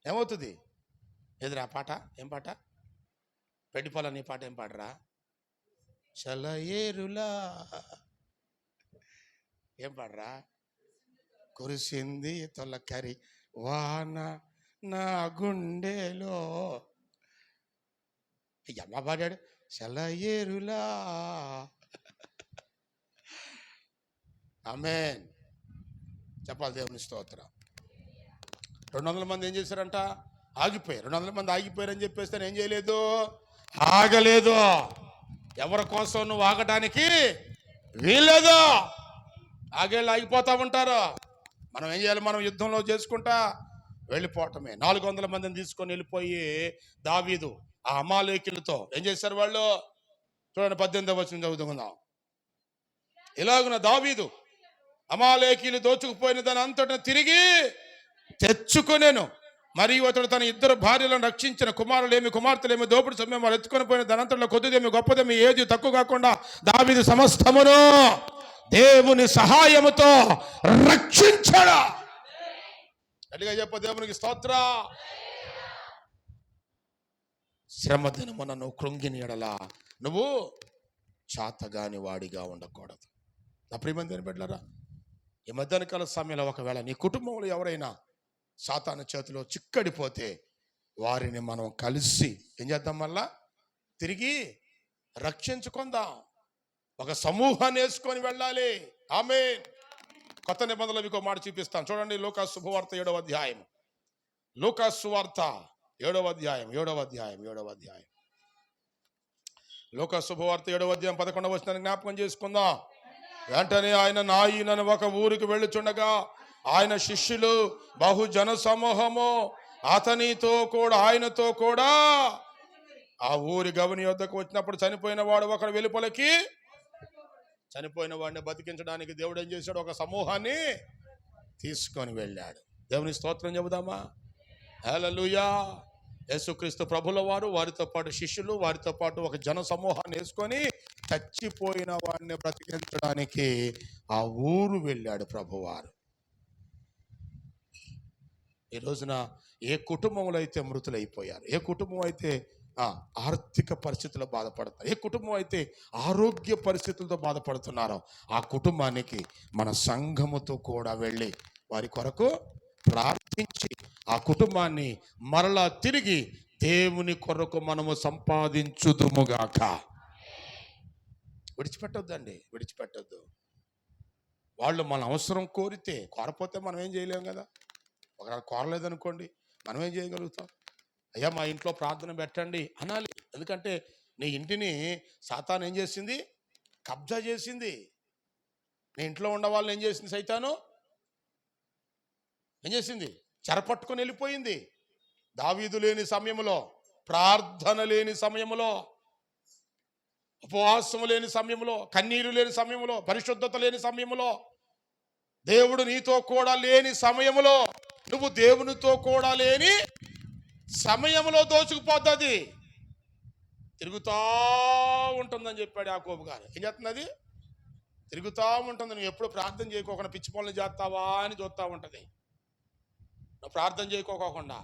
ఏమవుతుంది? ఎదురా పాట, ఏం పాట? పెళ్లిపోల నీ పాట ఏం పాటరా? చలయేరులా ఏం పాడరా? కురిసింది తొలకరి వాన నా గుండెలో. అమ్మ పాడాడు చలయేరులా. ఆమేన్ చెప్పాలి. దేవుని స్తోత్రం. 200 మంది ఏం చేశారంట? ఆగిపోయారు. 200 మంది ఆగిపోయారని చెప్పేస్తే ఏం చేయలేదు, ఆగలేదు. ఎవరి కోసం నువ్వు ఆగడానికి వీల్లేదు. ఆగేళ్ళు ఆగిపోతా ఉంటారు. మనం ఏం చేయాలి? మనం యుద్ధంలో చేసుకుంటా వెళ్ళిపోవటమే. 400 మందిని తీసుకొని వెళ్ళిపోయి దావీదు ఆ అమాలేకీలతో ఏం చేశారు వాళ్ళు? చూడండి, 18వ వచనం చదువుకుందాం. ఇలాగున దావీదు అమాలేకీలు దోచుకుపోయిన దాని అంతటా తిరిగి తెచ్చుకొనేను. మరియు అతడు తన 2 భార్యలను రక్షించిన కుమారులేమి కుమార్తెలేమి దోపుడు సమయం వారు ఎత్తుకొని పోయిన ధనంతలో కొద్దిదేమి గొప్పదేమి ఏది తక్కువ కాకుండా దావీదు సమస్తమును దేవుని సహాయముతో రక్షించాడు. అడిగా చెప్ప దేవునికి స్తోత్ర. శ్రమ దినమున నువ్వు కృంగిని ఎడలా నువ్వు చాతగాని వాడిగా ఉండకూడదు. నా ప్రియమైన బిడ్డలారా, ఈ మధ్యాహ్న కాల సమయంలో ఒకవేళ నీ కుటుంబంలో ఎవరైనా సాతాను చేతిలో చిక్కడిపోతే వారిని మనం కలిసి ఏం చేద్దాం? మళ్ళా తిరిగి రక్షించుకుందాం. ఒక సమూహాన్ని వేసుకొని వెళ్ళాలి. ఆమేన్. కొత్త నిబంధనలో మీకు మాట చూపిస్తాను. చూడండి, లూకాసు శుభవార్త 7వ అధ్యాయం. లూకాసు సువార్త 7వ అధ్యాయం. లూకాసు శుభవార్త 7వ అధ్యాయం 11వ వచనాన్ని జ్ఞాపకం చేసుకుందాం. వెంటనే ఆయన ఒక ఊరికి వెళ్ళుచుండగా ఆయన శిష్యులు బహుజన సమూహము ఆయనతో కూడా ఆ ఊరి గవిని యొద్దకు వచ్చినప్పుడు చనిపోయిన వాడు ఒకడు వెలుపలకి, చనిపోయిన వాడిని బతికించడానికి దేవుడు ఏం చేశాడు? ఒక సమూహాన్ని తీసుకొని వెళ్ళాడు. దేవుని స్తోత్రం చెబుదామా? హల్లెలూయా. యేసుక్రీస్తు ప్రభుల వారు, వారితో పాటు శిష్యులు, వారితో పాటు ఒక జన సమూహాన్ని వేసుకొని చచ్చిపోయిన వాడిని బ్రతికించడానికి ఆ ఊరు వెళ్ళాడు ప్రభువారు. ఈ రోజున ఏ కుటుంబంలో అయితే మృతులైపోయారు, ఏ కుటుంబం అయితే ఆర్థిక పరిస్థితుల్లో బాధపడుతున్నారు, ఏ కుటుంబం అయితే ఆరోగ్య పరిస్థితులతో బాధపడుతున్నారో ఆ కుటుంబానికి మన సంఘముతో కూడా వెళ్ళి వారి కొరకు ప్రార్థించి ఆ కుటుంబాన్ని మరలా తిరిగి దేవుని కొరకు మనము సంపాదించుదుముగాక. విడిచిపెట్టొద్దు. వాళ్ళు మన అవసరం కోరపోతే మనం ఏం చేయలేం కదా. ఒకవేళ కోరలేదనుకోండి, మనం ఏం చేయగలుగుతాం? అయ్యా మా ఇంట్లో ప్రార్థన పెట్టండి అనాలి. ఎందుకంటే నీ ఇంటిని సాతాను ఏం చేసింది? కబ్జా చేసింది. నీ ఇంట్లో ఉన్న వాళ్ళని ఏం చేసింది? సైతాను ఏం చేసింది? చెరపట్టుకొని వెళ్ళిపోయింది. దావీదు లేని సమయంలో, ప్రార్థన లేని సమయంలో ఉపవాసము లేని సమయంలో, కన్నీరు లేని సమయంలో, పరిశుద్ధత లేని సమయంలో, దేవుడు నీతో కూడా లేని సమయంలో, నువ్వు దేవునితో కూడా లేని సమయంలో దోచుకుపోతుంది, తిరుగుతూ ఉంటుందని చెప్పాడు యాకోబు గారు. ఏం చేస్తుంది అది? తిరుగుతూ ఉంటుంది. నువ్వు ఎప్పుడు ప్రార్థన చేయకోకుండా పిచ్చి పనులు చేస్తావా అని చూస్తూ ఉంటుంది. నువ్వు ప్రార్థన చేయకోకుండా,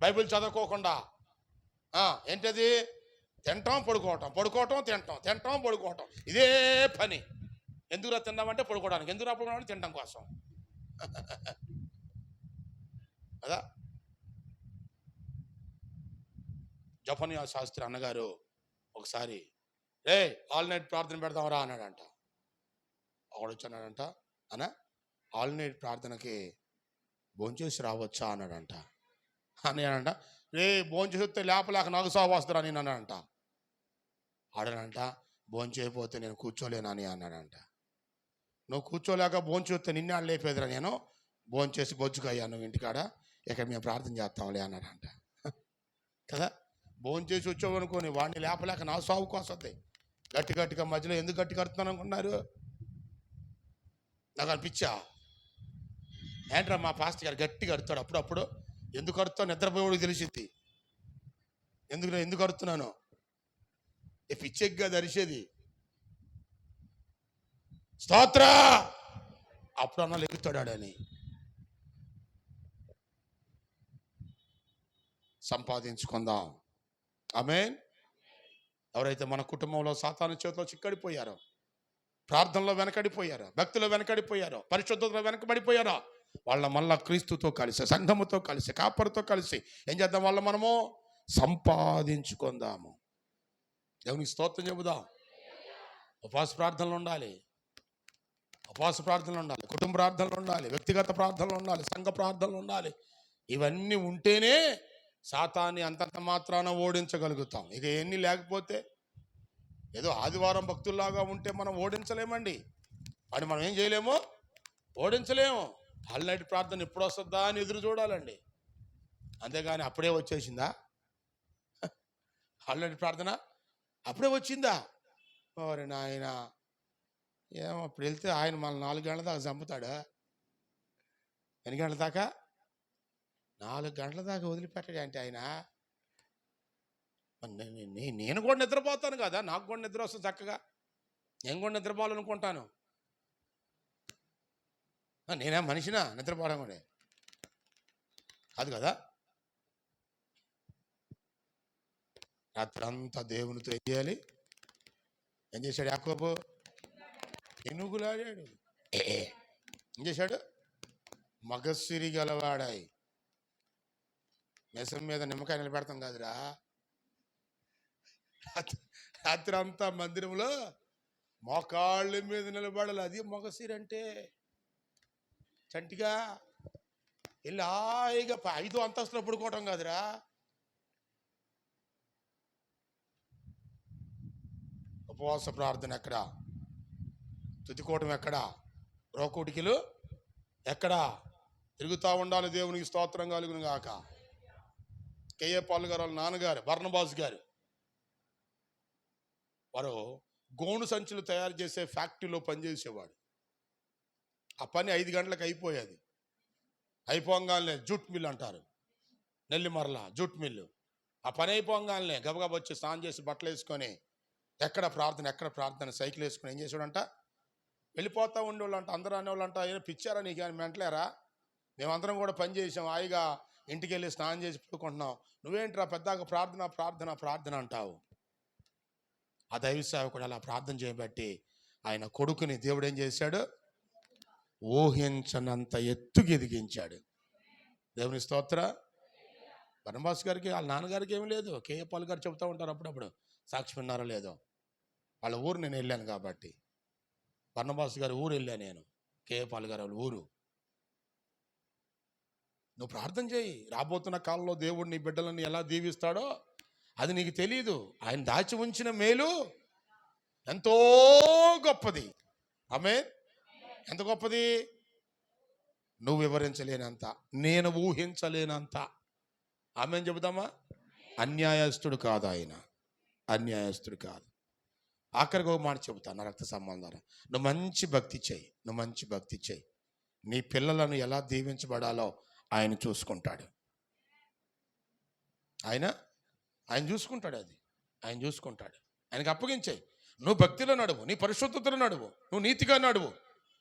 బైబిల్ చదువుకోకుండా ఏంటది? తింటాం పడుకోవటం, పడుకోవటం తింటాం, తింటాం పడుకోవటం, ఇదే పని. ఎందుకురా తిన్నామంటే పడుకోవడానికి, ఎందుకురా పడుకోవడానికి? తినడం కోసం కదా. జఫన్యా శాస్త్రి అన్నగారు ఒకసారి ఆల్ నైట్ ప్రార్థన పెడదాంరా అన్నాడంట. ఒకడొచ్చాడంట, అన్న ఆల్ నైట్ ప్రార్థనకి భోంచేసి రావచ్చా అన్నాడంట. అన్నాడంట, భోంచేసి వస్తే లేపలేక నాకు సాగు వస్తారా నేను అన్నాడంట. ఆడనంట, భోంచేయకపోతే నేను కూర్చోలేనని అన్నాడంట. నువ్వు కూర్చోలేక భోంచేస్తే నిన్నే లేపేదిరా, నేను భోంచేసి బొజ్జుకయ్యా నువ్వు ఇంటికాడ, ఇక మేము ప్రార్థన చేస్తాంలే అన్నాడంట కదా. భోంచేసి వచ్చావనుకోని వాడిని లేపలేక నా సాగుకు వస్తుంది. గట్టిగా మధ్యలో ఎందుకు గట్టి కడుతున్నాను అనుకున్నారు? నాకు అనిపించా, ఏంట్రా మా పాస్టర్ గారు గట్టిగా కడుతాడు అప్పుడప్పుడు. ఎందుకు కడుతావు? నిద్రపోయేవాడికి తెలిసింది ఎందుకు కడుతున్నాను. పిచ్చెగ్గా ధరిసేది స్తోత్ర అప్పుడు అన్న లెగుతాడని. సంపాదించుకుందాం. ఆమేన్. ఎవరైతే మన కుటుంబంలో సాతాను చేతిలో చిక్కడిపోయారో, ప్రార్థనలో వెనకడిపోయారో, భక్తిలో వెనకడిపోయారో, పరిశుద్ధతలో వెనకబడిపోయారో, వాళ్ళ మళ్ళా క్రీస్తుతో కలిసి, సంఘముతో కలిసి, కాపరితో కలిసి ఏం చేద్దాం? వాళ్ళ మనము సంపాదించుకుందాము. దేవునికి స్తోత్రం చెబుదాం. ఉపవాస ప్రార్థనలు ఉండాలి, కుటుంబ ప్రార్థనలు ఉండాలి, వ్యక్తిగత ప్రార్థనలు ఉండాలి, సంఘ ప్రార్థనలు ఉండాలి. ఇవన్నీ ఉంటేనే సాతాన్ని అంతంత మాత్రాన ఓడించగలుగుతాం. ఇక ఎన్ని లేకపోతే ఏదో ఆదివారం భక్తుల్లాగా ఉంటే మనం ఓడించలేమండి. అని మనం ఏం చేయలేము, ఓడించలేము. ఆల్ నైట్ ప్రార్థన ఎప్పుడు వస్తుందా అని ఎదురు చూడాలండి. అంతేగాని అప్పుడే వచ్చేసిందా? ఆల్ నైట్ ప్రార్థన అప్పుడే వచ్చిందా? ఓరే నాయన, ఏమో అప్పుడు వెళ్తే ఆయన మళ్ళీ 4 గంటల దాకా చంపుతాడా? ఎన్ని గంటల దాకా? 4 గంటల దాకా వదిలిపెట్టాడు అంటే ఆయన. నేను కూడా నిద్రపోతాను కదా, నాకు కూడా నిద్ర వస్తుంది చక్కగా, నేను కూడా నిద్రపోవాలనుకుంటాను. నేనే మనిషినా నిద్రపోవడం కూడా కాదు కదా. రాత్రంతా దేవునితో ఏం చేయాలి? ఏం చేశాడు యాకోబు? ఎనుగులాడాడు. ఏం చేశాడు? మగసిరి గలవాడాయి. మెసం మీద నిమ్మకాయ నిలబెడతాం కాదురా. రాత్రి అంతా మందిరంలో మోకాళ్ళ మీద నిలబడాలి. అది మగసిరి అంటే. చంటిగా వెళ్ళి హాయిగా 5వ అంతస్తులో పడుకోవటం కాదురా. ఉపవాస ప్రార్థన ఎక్కడా? తుదికోవటం ఎక్కడా? రోకోటికిలు ఎక్కడా? తిరుగుతూ ఉండాలి. దేవునికి స్తోత్రం కలుగును గాక. కేఏ పాల్ గారు వాళ్ళ నాన్నగారు బర్నబాస్ గారు, వారు గోను సంచులు తయారు చేసే ఫ్యాక్టరీలో పనిచేసేవాడు. ఆ పని 5 గంటలకు అయిపోయేది. అయిపోగానే జూట్ మిల్ అంటారు, నెల్లిమర్ల జూట్ మిల్లు. ఆ పని అయిపోగానే గబగబ వచ్చి స్నానం చేసి బట్టలు వేసుకొని ఎక్కడ ప్రార్థన సైకిల్ వేసుకొని ఏం చేసాడంట? వెళ్ళిపోతూ ఉండేవాళ్ళంట. అందరూ అనేవాళ్ళంట, ఏదో పిచ్చారా నీకు అని మెంటలేరా, మేమందరం కూడా పని చేసాం, హాయిగా ఇంటికి వెళ్ళి స్నానం చేసి పడుకుంటున్నాం, నువ్వేంట్రా పెద్దగా ప్రార్థన అంటావు. ఆ దైవ సేవకుడు అలా ప్రార్థన చేయబట్టి ఆయన కొడుకుని దేవుడు ఏం చేశాడు? ఊహించనంత ఎత్తుకి ఎదిగించాడు. దేవుని స్తోత్ర. బర్నబాస్ గారికి వాళ్ళ నాన్నగారికి ఏమీ లేదు. కేఏ పాల్ గారు చెబుతూ ఉంటారు అప్పుడప్పుడు, సాక్షి విన్నారో లేదో, వాళ్ళ ఊరు నేను వెళ్ళాను కాబట్టి. బర్నబాస్ గారి ఊరు వెళ్ళాను నేను, కేఏ పాల్ గారు వాళ్ళ ఊరు. నువ్వు ప్రార్థన చేయి. రాబోతున్న కాలంలో దేవుడు నీ బిడ్డలను ఎలా దీవిస్తాడో అది నీకు తెలియదు. ఆయన దాచి ఉంచిన మేలు ఎంతో గొప్పది. ఆమేన్. ఎంత గొప్పది? నువ్వు వివరించలేనంత, నేను ఊహించలేనంత. ఆమేన్ చెబుదామా? అన్యాయస్తుడు కాదు ఆయన, అన్యాయస్తుడు కాదు. ఆఖరికి ఒక మాట చెబుతాను, రక్త సంబంధాలు. నువ్వు మంచి భక్తి చేయి, నువ్వు మంచి భక్తి చేయి, నీ పిల్లలను ఎలా దీవించబడాలో ఆయన చూసుకుంటాడు. ఆయన ఆయన చూసుకుంటాడు, అది ఆయన చూసుకుంటాడు. ఆయనకి అప్పగించాయి. నువ్వు భక్తిలో నడువు, నీ పరిశుద్ధతలో నడువు, నువ్వు నీతిగా నడువు,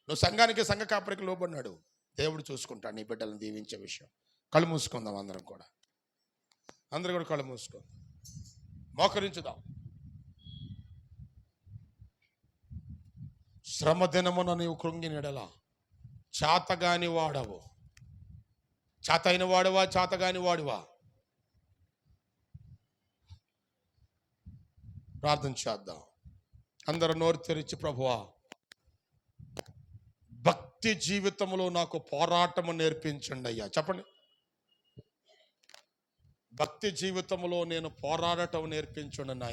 నువ్వు సంఘానికి సంఘ కాపరికి లోబడి నడువు. దేవుడు చూసుకుంటాడు నీ బిడ్డలను దీవించే విషయం. కళ్ళు మూసుకుందాం అందరం కూడా, అందరూ కూడా కళ్ళు మూసుకో, మోకరించుదాం. శ్రమ దినమున నీవు కృంగినెడలా చాతగాని వాడవు. చాతైన వాడువా, చాతగాని వాడువా? ప్రార్థన చేద్దాం. అందరూ నోరు తెరిచి, ప్రభువా భక్తి జీవితంలో నాకు పోరాటము నేర్పించండి అయ్యా. చెప్పండి. భక్తి జీవితంలో నేను పోరాడటం నేర్పించండి నాయనా.